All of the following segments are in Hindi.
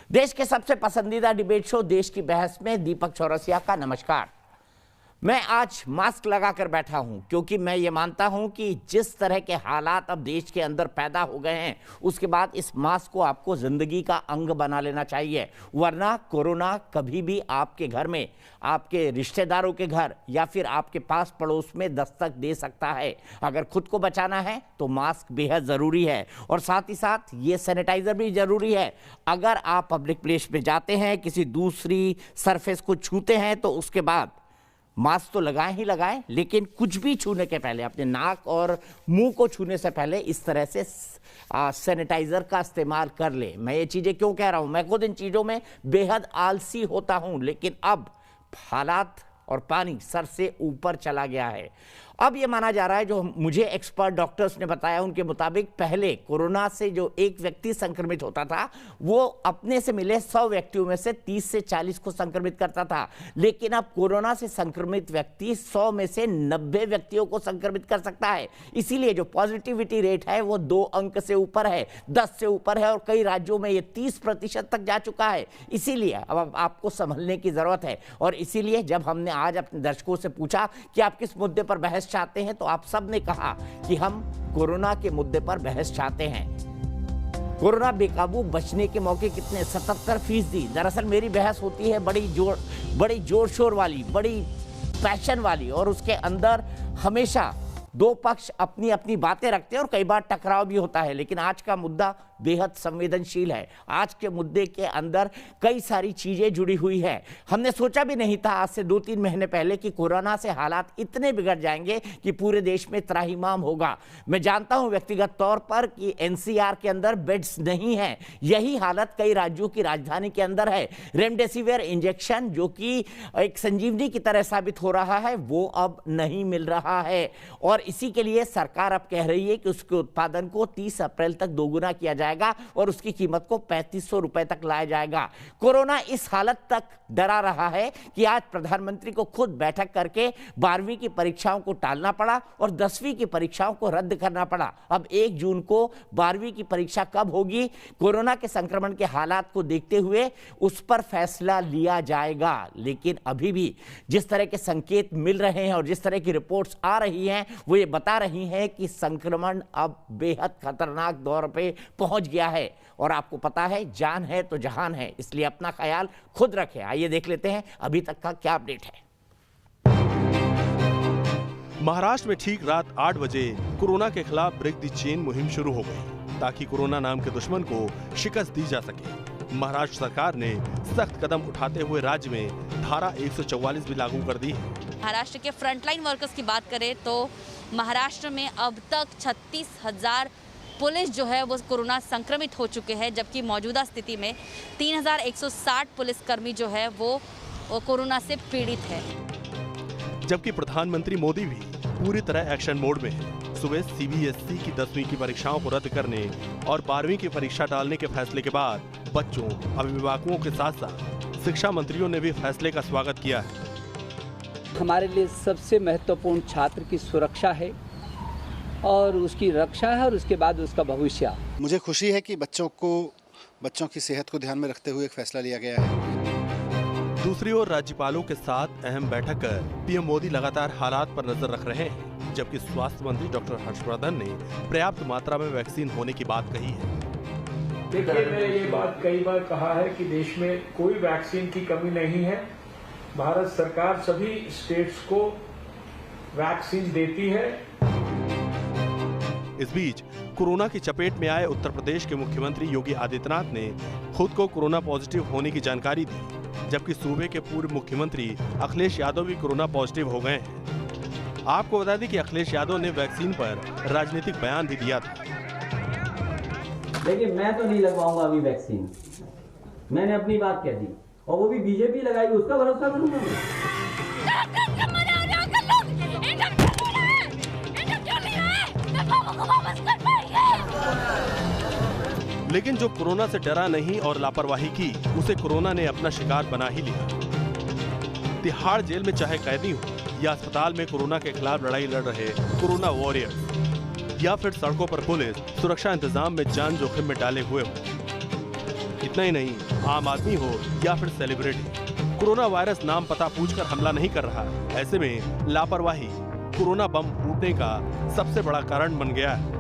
देश के सबसे पसंदीदा डिबेट शो देश की बहस में दीपक चौरसिया का नमस्कार। मैं आज मास्क लगाकर बैठा हूं क्योंकि मैं ये मानता हूं कि जिस तरह के हालात अब देश के अंदर पैदा हो गए हैं उसके बाद इस मास्क को आपको जिंदगी का अंग बना लेना चाहिए, वरना कोरोना कभी भी आपके घर में, आपके रिश्तेदारों के घर या फिर आपके पास पड़ोस में दस्तक दे सकता है। अगर खुद को बचाना है तो मास्क बेहद ज़रूरी है और साथ ही साथ ये सैनिटाइज़र भी ज़रूरी है। अगर आप पब्लिक प्लेस में जाते हैं, किसी दूसरी सरफेस को छूते हैं तो उसके बाद मास्क तो लगाएं ही लगाएं, लेकिन कुछ भी छूने के पहले, अपने नाक और मुंह को छूने से पहले इस तरह से सैनिटाइजर का इस्तेमाल कर ले। मैं ये चीज़ें क्यों कह रहा हूं? मैं खुद इन चीज़ों में बेहद आलसी होता हूं, लेकिन अब हालात और पानी सर से ऊपर चला गया है। अब ये माना जा रहा है, जो मुझे एक्सपर्ट डॉक्टर्स ने बताया उनके मुताबिक, पहले कोरोना से जो एक व्यक्ति संक्रमित होता था वो अपने से मिले 100 व्यक्तियों में से 30 से 40 को संक्रमित करता था, लेकिन अब कोरोना से संक्रमित व्यक्ति 100 में से 90 व्यक्तियों को संक्रमित कर सकता है। इसीलिए जो पॉजिटिविटी रेट है वो 2 अंक से ऊपर है, 10 से ऊपर है और कई राज्यों में ये 30% तक जा चुका है। इसीलिए अब आपको संभलने की जरूरत है और इसीलिए जब हमने आज अपने दर्शकों से पूछा कि आप किस मुद्दे पर बहस चाहते हैं तो आप सब ने कहा कि हम कोरोना के मुद्दे पर बहस चाहते हैं। कोरोना बेकाबू बचने के मौके कितने? 77%। दरअसल मेरी बहस होती है बड़ी जोर शोर वाली, बड़ी पैशन वाली, और उसके अंदर हमेशा दो पक्ष अपनी अपनी बातें रखते हैं और कई बार टकराव भी होता है। लेकिन आज का मुद्दा बेहद संवेदनशील है। आज के मुद्दे के अंदर कई सारी चीजें जुड़ी हुई है। हमने सोचा भी नहीं था आज से 2-3 महीने पहले कि कोरोना से हालात इतने बिगड़ जाएंगे कि पूरे देश में त्राहिमाम होगा। मैं जानता हूं व्यक्तिगत तौर पर कि एनसीआर के अंदर बेड्स नहीं है। यही हालत कई राज्यों की राजधानी के अंदर है। रेमडेसिविर इंजेक्शन जो कि एक संजीवनी की तरह साबित हो रहा है वो अब नहीं मिल रहा है और इसी के लिए सरकार अब कह रही है कि उसके उत्पादन को 30 अप्रैल तक दोगुना किया जाएगा और उसकी कीमत को 3500 रुपए तक लाया जाएगा। कोरोना इस हालत तक डरा रहा है कि आज प्रधानमंत्री को खुद बैठक करके 12वीं की परीक्षाओं को टालना पड़ा और 10वीं की परीक्षाओं को रद्द करना पड़ा। अब 1 जून को 12वीं की परीक्षा कब होगी, कोरोना के संक्रमण के हालात को देखते हुए उस पर फैसला लिया जाएगा। लेकिन अभी भी जिस तरह के संकेत मिल रहे हैं और जिस तरह की रिपोर्ट्स आ रही हैं वो ये बता रही हैं कि संक्रमण अब बेहद खतरनाक दौर पे पहुंच गया है और आपको पता है जान है तो जहान है, इसलिए अपना ख्याल खुद रखें। आइए देख लेते हैं अभी तक का क्या अपडेट है। महाराष्ट्र में ठीक रात 8 बजे कोरोना के खिलाफ ब्रेक द चेन मुहिम शुरू हो गई ताकि कोरोना नाम के दुश्मन को शिकस्त दी जा सके। महाराष्ट्र सरकार ने सख्त कदम उठाते हुए राज्य में धारा 144 भी लागू कर दी है। महाराष्ट्र के फ्रंटलाइन वर्कर्स की बात करें तो महाराष्ट्र में अब तक 36,000 पुलिस जो है वो कोरोना संक्रमित हो चुके हैं, जबकि मौजूदा स्थिति में 3,160 पुलिसकर्मी जो है वो कोरोना से पीड़ित है। जबकि प्रधानमंत्री मोदी भी पूरी तरह एक्शन मोड में है। सुबह सीबीएसई की 10वीं की परीक्षाओं को रद्द करने और 12वीं की परीक्षा टालने के फैसले के बाद बच्चों, अभिभावकों के साथ साथ शिक्षा मंत्रियों ने भी फैसले का स्वागत किया है। हमारे लिए सबसे महत्वपूर्ण छात्र की सुरक्षा है और उसकी रक्षा है और उसके बाद उसका भविष्य। मुझे खुशी है कि बच्चों की सेहत को ध्यान में रखते हुए एक फैसला लिया गया है। दूसरी ओर राज्यपालों के साथ अहम बैठक कर पीएम मोदी लगातार हालात पर नजर रख रहे हैं, जबकि स्वास्थ्य मंत्री डॉक्टर हर्षवर्धन ने पर्याप्त मात्रा में वैक्सीन होने की बात कही है। देखिए, मैंने ये बात कई बार कहा है कि देश में कोई वैक्सीन की कमी नहीं है। भारत सरकार सभी स्टेट्स को वैक्सीन देती है। इस बीच कोरोना की चपेट में आए उत्तर प्रदेश के मुख्यमंत्री योगी आदित्यनाथ ने खुद को कोरोना पॉजिटिव होने की जानकारी दी, जबकि सूबे के पूर्व मुख्यमंत्री अखिलेश यादव भी कोरोना पॉजिटिव हो गए हैं। आपको बता दें कि अखिलेश यादव ने वैक्सीन पर राजनीतिक बयान भी दिया था। लेकिन मैं तो नहीं लगवाऊंगा अभी वैक्सीन, मैंने अपनी बात कह दी और वो भी बीजेपी लगाएगी, उसका भरोसा करूंगा मैं। लेकिन जो कोरोना से डरा नहीं और लापरवाही की, उसे कोरोना ने अपना शिकार बना ही लिया। तिहाड़ जेल में चाहे कैदी हो या अस्पताल में कोरोना के खिलाफ लड़ाई लड़ रहे कोरोना वॉरियर या फिर सड़कों पर पुलिस सुरक्षा इंतजाम में जान जोखिम में डाले हुए हो, इतना ही नहीं, आम आदमी हो या फिर सेलिब्रिटी, कोरोना वायरस नाम पता पूछकर हमला नहीं कर रहा। ऐसे में लापरवाही कोरोना बम फूटने का सबसे बड़ा कारण बन गया है।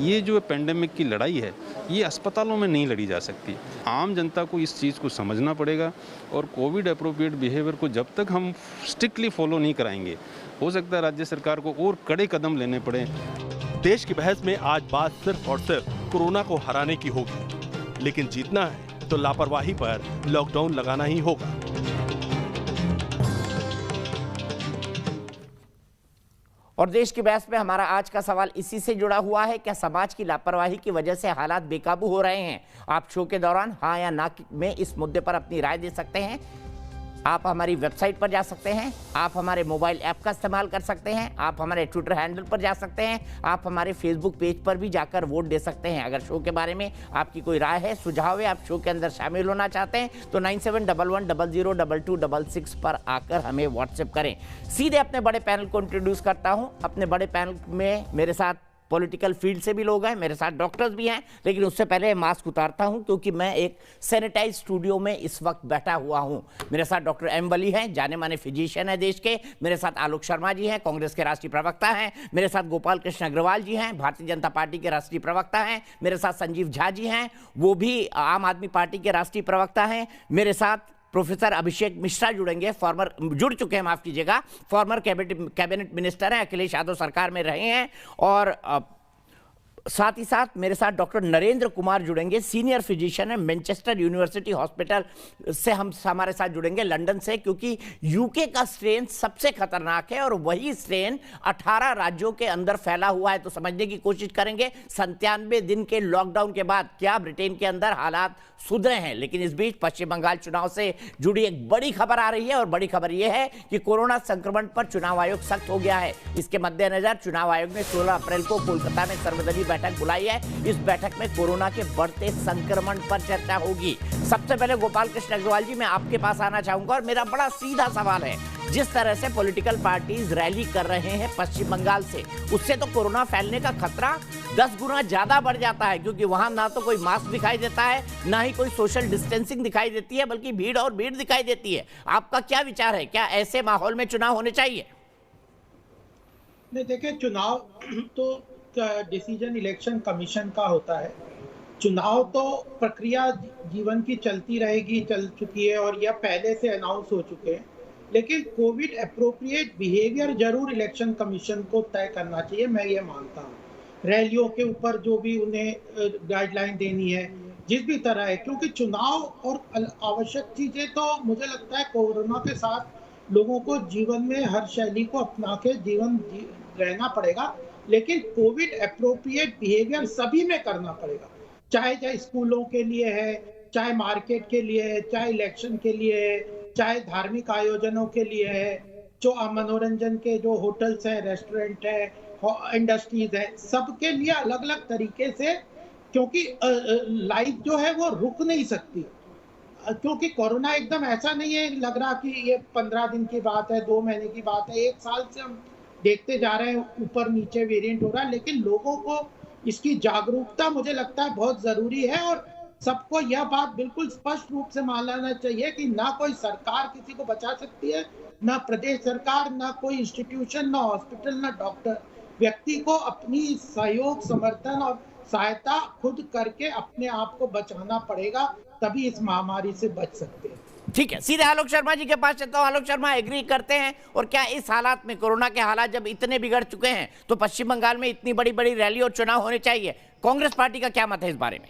ये जो पेंडेमिक की लड़ाई है, ये अस्पतालों में नहीं लड़ी जा सकती। आम जनता को इस चीज़ को समझना पड़ेगा और कोविड अप्रोप्रिएट बिहेवियर को जब तक हम स्ट्रिक्टली फॉलो नहीं कराएंगे, हो सकता है राज्य सरकार को और कड़े कदम लेने पड़े। देश की बहस में आज बात सिर्फ और सिर्फ कोरोना को हराने की होगी, लेकिन जीतना है तो लापरवाही पर लॉकडाउन लगाना ही होगा। और देश की बहस में हमारा आज का सवाल इसी से जुड़ा हुआ है, क्या समाज की लापरवाही की वजह से हालात बेकाबू हो रहे हैं? आप शो के दौरान हाँ या ना में इस मुद्दे पर अपनी राय दे सकते हैं। आप हमारी वेबसाइट पर जा सकते हैं, आप हमारे मोबाइल ऐप का इस्तेमाल कर सकते हैं, आप हमारे ट्विटर हैंडल पर जा सकते हैं, आप हमारे फेसबुक पेज पर भी जाकर वोट दे सकते हैं। अगर शो के बारे में आपकी कोई राय है, सुझाव है, आप शो के अंदर शामिल होना चाहते हैं तो 9711002266 पर आकर हमें व्हाट्सएप करें। सीधे अपने बड़े पैनल को इंट्रोड्यूस करता हूं। अपने बड़े पैनल में मेरे साथ पॉलिटिकल फील्ड से भी लोग हैं, मेरे साथ डॉक्टर्स भी हैं, लेकिन उससे पहले मास्क उतारता हूं क्योंकि मैं एक सैनिटाइज स्टूडियो में इस वक्त बैठा हुआ हूं। मेरे साथ डॉक्टर एम वली हैं, जाने माने फिजिशियन है देश के। मेरे साथ आलोक शर्मा जी हैं, कांग्रेस के राष्ट्रीय प्रवक्ता हैं। मेरे साथ गोपाल कृष्ण अग्रवाल जी हैं, भारतीय जनता पार्टी के राष्ट्रीय प्रवक्ता हैं। मेरे साथ संजीव झा जी हैं, वो भी आम आदमी पार्टी के राष्ट्रीय प्रवक्ता हैं। मेरे साथ प्रोफेसर अभिषेक मिश्रा जुड़ चुके हैं, माफ कीजिएगा, फॉर्मर कैबिनेट मिनिस्टर हैं, अखिलेश यादव सरकार में रहे हैं। और साथ ही साथ मेरे साथ डॉक्टर नरेंद्र कुमार जुड़ेंगे, सीनियर फिजिशियन है, मैनचेस्टर यूनिवर्सिटी हॉस्पिटल से हमारे साथ जुड़ेंगे लंदन से, क्योंकि यूके का स्ट्रेन सबसे खतरनाक है और वही स्ट्रेन 18 राज्यों के अंदर फैला हुआ है। तो समझने की कोशिश करेंगे 97 दिन के लॉकडाउन के बाद क्या ब्रिटेन के अंदर हालात सुधरे हैं। लेकिन इस बीच पश्चिम बंगाल चुनाव से जुड़ी एक बड़ी खबर आ रही है और बड़ी खबर यह है कि कोरोना संक्रमण पर चुनाव आयोग सख्त हो गया है। इसके मद्देनजर चुनाव आयोग ने 16 अप्रैल को कोलकाता में सर्वदलीय बैठक बुलाई है। इस बैठक में कोरोना के बढ़ते संक्रमण पर चर्चा होगी। सबसे पहले गोपाल कृष्ण अग्रवाल जी, मैं आपके पास आना चाहूंगा और मेरा बड़ा सीधा सवाल है, जिस तरह से पॉलिटिकल पार्टीज रैली कर रहे हैं पश्चिम बंगाल से, उससे तो कोरोना फैलने का खतरा 10 गुना ज्यादा बढ़ जाता है, क्योंकि वहां ना तो कोई मास्क दिखाई देता है, ना ही कोई सोशल डिस्टेंसिंग दिखाई देती है, बल्कि भीड़ और भीड़ दिखाई देती है। आपका क्या विचार है, क्या ऐसे माहौल में चुनाव होने चाहिए? नहीं, देखिए, चुनाव तो डिसीजन इलेक्शन कमीशन का होता है। चुनाव तो प्रक्रिया जीवन की चलती रहेगी, चल चुकी है और यह पहले से अनाउंस हो चुके हैं। लेकिन कोविड अप्रोप्रिएट बिहेवियर जरूर इलेक्शन कमीशन को तय करना चाहिए, मैं ये मानता हूँ। रैलियों के ऊपर जो भी उन्हें गाइडलाइन देनी है, जिस भी तरह है, क्योंकि चुनाव और आवश्यक चीजें तो मुझे लगता है कोरोना के साथ लोगों को जीवन में हर शैली को अपना के जीवन रहना पड़ेगा, लेकिन कोविड अप्रोप्रिएट बिहेवियर सभी में करना पड़ेगा, चाहे स्कूलों के लिए है, चाहे मार्केट के लिए है, चाहे इलेक्शन के लिए है, चाहे धार्मिक आयोजनों के लिए है, जो मनोरंजन के जो होटल्स हैं, रेस्टोरेंट है, इंडस्ट्रीज है, सबके लिए अलग अलग तरीके से, क्योंकि लाइफ जो है वो रुक नहीं सकती, क्योंकि कोरोना एकदम ऐसा नहीं है लग रहा कि ये 15 दिन की बात है, 2 महीने की बात है, 1 साल से हम देखते जा रहे हैं, ऊपर नीचे वेरिएंट हो रहा है। लेकिन लोगों को इसकी जागरूकता मुझे लगता है बहुत जरूरी है और सबको यह बात बिल्कुल स्पष्ट रूप से मान लेना चाहिए कि ना कोई सरकार किसी को बचा सकती है, ना प्रदेश सरकार, ना कोई इंस्टीट्यूशन, ना हॉस्पिटल, ना डॉक्टर। व्यक्ति को अपनी सहयोग, समर्थन और सहायता खुद करके अपने आप को बचाना पड़ेगा, तभी इस महामारी से बच सकते हैं। ठीक है, सीधे आलोक शर्मा जी के पास चलता हूं। आलोक शर्मा, एग्री करते हैं? और क्या इस हालात में, कोरोना के हालात जब इतने बिगड़ चुके हैं, तो पश्चिम बंगाल में इतनी बड़ी बड़ी रैली और चुनाव होने चाहिए? कांग्रेस पार्टी का क्या मत है इस बारे में?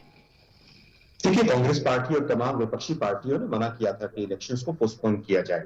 देखिए, कांग्रेस पार्टी और तमाम विपक्षी पार्टियों ने मना किया था कि इलेक्शंस को पोस्टपोन किया जाए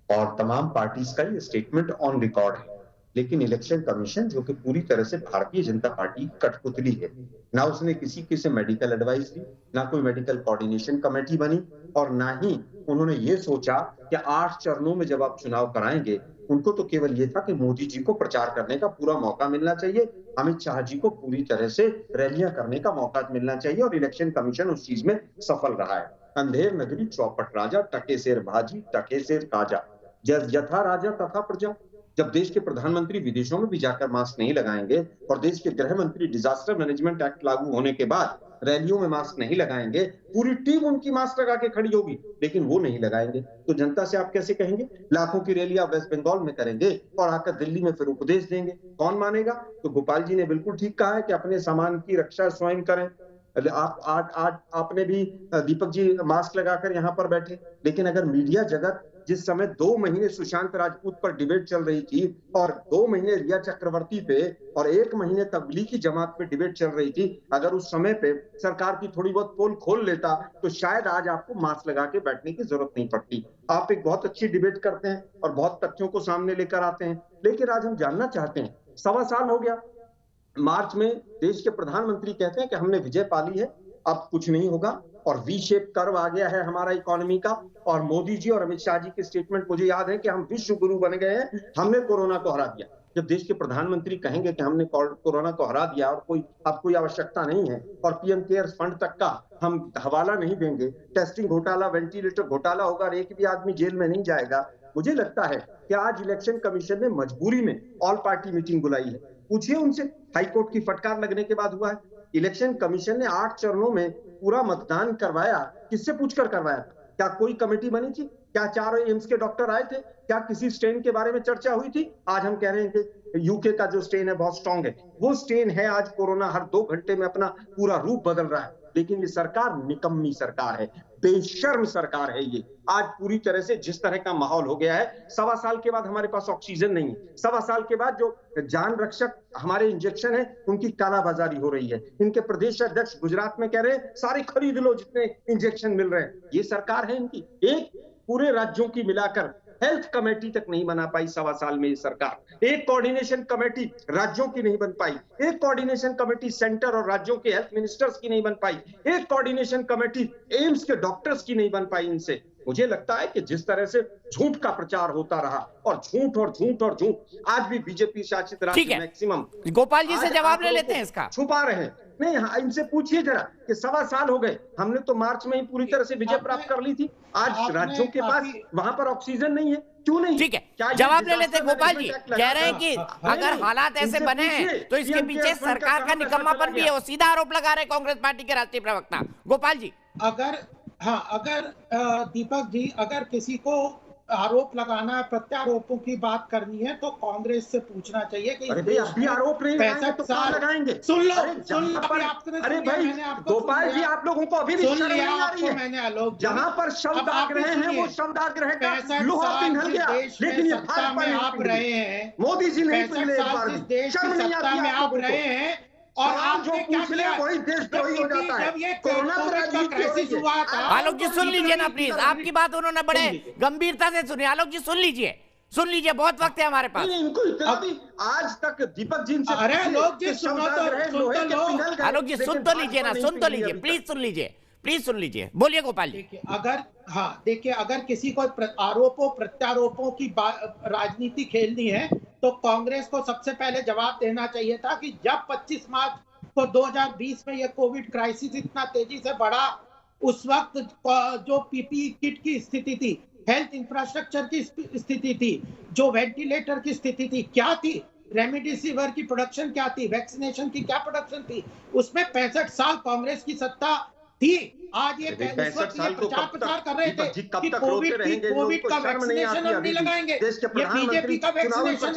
और तमाम पार्टीज का ये स्टेटमेंट ऑन रिकॉर्ड है। लेकिन इलेक्शन कमीशन, जो कि पूरी तरह से भारतीय जनता पार्टी कठपुतली है, ना उसने किसी से मेडिकल एडवाइस दी, ना कोई मेडिकल कोऑर्डिनेशन कमेटी बनी और ना ही उन्होंने ये सोचा कि 8 चरणों में जब आप चुनाव कराएंगे, उनको तो केवल ये था कि मोदी जी को प्रचार करने का पूरा मौका मिलना चाहिए, अमित शाह जी को पूरी तरह से रैलियां करने का मौका मिलना चाहिए और इलेक्शन कमीशन उस चीज में सफल रहा है। अंधेर नगरी चौपट राजा, टके शेर भाजी, टके शेर काजा, यथा राजा तथा प्रजा। जब देश के प्रधानमंत्री विदेशों में भी जाकर मास्क नहीं लगाएंगे और देश के गृह मंत्री डिजास्टर मैनेजमेंट एक्ट लागू होने के बाद रैलियों में मास्क नहीं लगाएंगे, पूरी टीम उनकी मास्क लगा के खड़ी होगी, लेकिन वो नहीं लगाएंगे, तो जनता से आप कैसे कहेंगे? लाखों की रैली आप वेस्ट बंगाल में करेंगे और आकर दिल्ली में फिर उपदेश देंगे, कौन मानेगा? तो गोपाल जी ने बिल्कुल ठीक कहा है कि अपने सामान की रक्षा स्वयं करें। आपने भी दीपक जी मास्क लगाकर यहाँ पर बैठे, लेकिन अगर मीडिया जगत जिस समय 2 महीने सुशांत राजपूत पर डिबेट चल रही थी और 2 महीने रिया चक्रवर्ती पे और 1 महीने तबलीगी जमात पे डिबेट चल रही थी, अगर उस समय पे सरकार की थोड़ी बहुत पोल खोल लेता तो शायद आज आपको मास्क लगा के बैठने की जरूरत नहीं पड़ती। आप एक बहुत अच्छी डिबेट करते हैं और बहुत तथ्यों को सामने लेकर आते हैं, लेकिन आज हम जानना चाहते हैं, 1.25 साल हो गया, मार्च में देश के प्रधानमंत्री कहते हैं कि हमने विजय पा ली है, अब कुछ नहीं होगा और वी शेप कर्व आ गया है हमारा इकोनॉमी का। और मोदी जी और अमित शाह जी के स्टेटमेंट मुझे याद है कि हम विश्व गुरु बन गए हैं, हमने कोरोना को हरा दिया। जब देश के प्रधानमंत्री कहेंगे कि हमने कोरोना को हरा दिया और कोई आवश्यकता नहीं है और पीएम केयर्स फंड तक का हम हवाला नहीं देंगे, टेस्टिंग घोटाला, वेंटिलेटर घोटाला होगा और एक भी आदमी जेल में नहीं जाएगा, मुझे लगता है कि आज इलेक्शन कमीशन ने मजबूरी में ऑल पार्टी मीटिंग बुलाई है। पूछिए उनसे, हाईकोर्ट की फटकार लगने के बाद हुआ है। इलेक्शन कमीशन ने 8 चरणों में पूरा मतदान करवाया, किससे पूछकर करवाया? क्या कोई कमेटी बनी थी? क्या 4 एम्स के डॉक्टर आए थे? क्या किसी स्ट्रेन के बारे में चर्चा हुई थी? आज हम कह रहे हैं कि यूके का जो स्ट्रेन है बहुत स्ट्रांग है, वो स्ट्रेन है। आज कोरोना हर 2 घंटे में अपना पूरा रूप बदल रहा है, लेकिन ये सरकार निकम्मी सरकार है, बेशर्म सरकार है ये। आज पूरी तरह से जिस तरह का माहौल हो गया है, 1.25 साल के बाद हमारे पास ऑक्सीजन नहीं है, 1.25 साल के बाद जो जान रक्षक हमारे इंजेक्शन है उनकी कालाबाजारी हो रही है। इनके प्रदेश अध्यक्ष गुजरात में कह रहे हैं सारे खरीद लो जितने इंजेक्शन मिल रहे हैं। ये सरकार है इनकी। एक पूरे राज्यों की मिलाकर हेल्थ कमेटी तक नहीं बना पाई 1.25 साल में ये सरकार। एक कोऑर्डिनेशन कमेटी राज्यों की नहीं बन पाई, एक कोऑर्डिनेशन कमेटी सेंटर और राज्यों के हेल्थ मिनिस्टर्स की नहीं बन पाई, एक कोऑर्डिनेशन कमेटी एम्स के डॉक्टर्स की नहीं बन पाई इनसे। मुझे लगता है कि जिस तरह से झूठ का प्रचार होता रहा और झूठ और झूठ और झूठ, आज भी बीजेपी शासित राज्य मैक्सिमम। गोपाल जी से जवाब ले लेते हैं इसका। छुपा रहे हैं नहीं, हाँ, इनसे पूछिए जरा कि 1.25 साल हो गए, हमने तो मार्च में ही पूरी तरह से विजय प्राप्त कर ली थी। आज राज्यों के पास वहां पर ऑक्सीजन नहीं है, क्यों नहीं? ठीक है, जवाब ले लेते हैं। गोपाल जी कह रहे हैं कि अगर हालात ऐसे बने हैं तो इसके पीछे सरकार का निकम्मापन भी है, वो सीधा आरोप लगा रहे कांग्रेस पार्टी के राष्ट्रीय प्रवक्ता। गोपाल जी, अगर दीपक जी, अगर किसी को आरोप लगाना है, प्रत्यारोपों की बात करनी है तो कांग्रेस से पूछना चाहिए कि अभी आरोप नहीं लगाएंगे तो क्या लगाएंगे? सुन लो, अरे भाई गोपाल जी, आप लोगों को अभी भी शर्म नहीं आ रही है? मैंने आलोक, जहां पर शव दाग रहे हैं वो शव दाग रहे हैं, लोहा पिघल गया, लेकिन ये भाजपा में आप रहे हैं, मोदी जी नहीं पिघले एक बार भी, शर्म नहीं आती में आप रहे हैं और आप जो पूछ ले वही देशद्रोही हो जाता है। जब ये कोरोना क्राइसिस हुआ था, आलोक जी सुन लीजिए ना प्लीज, आपकी बात उन्होंने बड़े गंभीरता से सुनी। आलोक जी सुन लीजिए, बहुत वक्त है हमारे पास। इनको इतना भी आज तक दीपक जी से, अरे आलोक जी सुनो तो, आलोक जी सुन तो लीजिए ना, सुन तो लीजिए, प्लीज सुन लीजिए, बोलिए गोपाल जी। देखिए, अगर किसी को आरोपों प्रत्यारोपों की राजनीति खेलनी है तो कांग्रेस को सबसे पहले जवाब देना चाहिए था कि जब 25 मार्च को 2020 में यह कोविड क्राइसिस इतना तेजी से बढ़ा, उस वक्त जो पीपीई किट की स्थिति थी, हेल्थ इंफ्रास्ट्रक्चर की स्थिति थी, जो वेंटिलेटर की स्थिति थी, क्या थी, रेमडेसिविर की प्रोडक्शन क्या थी, वैक्सीनेशन की क्या प्रोडक्शन थी, उसमें 65 साल कांग्रेस की सत्ता थी। आज ये 65 साल प्रचार कर रहे थे कि कोविड का वैक्सीनेशन हम नहीं लगाएंगे, ये बीजेपी का वैक्सीनेशन।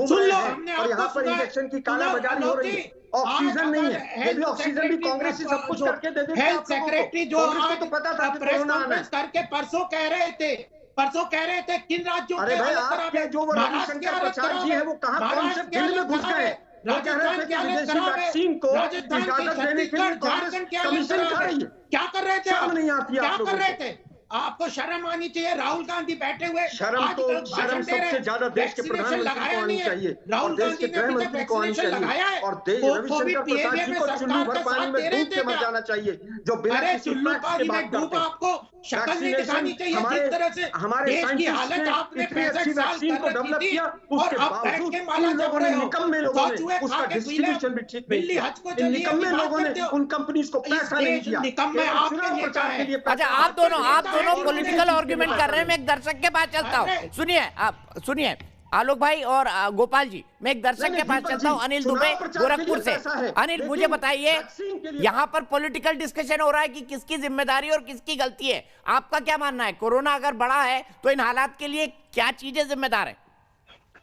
सुन लो, हमने आपको सुना इंजेक्शन की कालाबाजारी हो रही है, ऑक्सीजन नहीं है, यदि ऑक्सीजन भी कांग्रेस ही सब कुछ करके दे देती। हेल्थ सेक्रेटरी जो आज तो पता था प्रेस कॉन्फ्रेंस करके परसों कह रहे थे किन राज्यों के, अरे भाई आपके जो रविशंकर प्रसाद जी है वो कहाँ कौन से फील्ड में घुस गए? राजस्थान के विदेशी वैक्सीन को राजस्थान के छत्तीसगढ़ झारखंड के कमीशन कर रही है। क्या कर रहे थे? नहीं आती, क्या कर रहे थे? आपको शर्म आनी चाहिए। राहुल गांधी बैठे हुए, शर्म सबसे ज्यादा देश के प्रधानमंत्री को आनी चाहिए, राहुल गांधी ने अभी तक वैक्सीनेशन लगाया है और रविशंकर प्रसाद जी को चुल्लू भर पानी में डूब के मर जाना चाहिए। जो अरे चुल्लू पानी में डूब, आपको शक्ल नहीं दिखानी चाहिए। जिस तरह से देश की हालत आपने 65 साल को डेवलप किया, और अब बैठ के माला जप रहे हो, निकम्मे लोगों ने उसका डिस्ट्रीब्यूशन भी ठीक नहीं किया। निकम्मे लोगों ने उन कंपनीज को पैसा नहीं दिया। निकम्मे आपके नेता है। अच्छा, आप दोनों पॉलिटिकल आर्गुमेंट कर रहे हैं। मैं एक दर्शक के पास चलता हूँ। सुनिए, आलोक भाई और गोपाल जी, मैं एक दर्शक के पास चलता हूं, अनिल दुबे गोरखपुर से। अनिल, मुझे बताइए, यहां पर पॉलिटिकल डिस्कशन हो रहा है कि किसकी जिम्मेदारी और किसकी गलती है। आपका क्या मानना है? कोरोना अगर बढ़ा है तो इन हालात के लिए क्या चीजें जिम्मेदार है?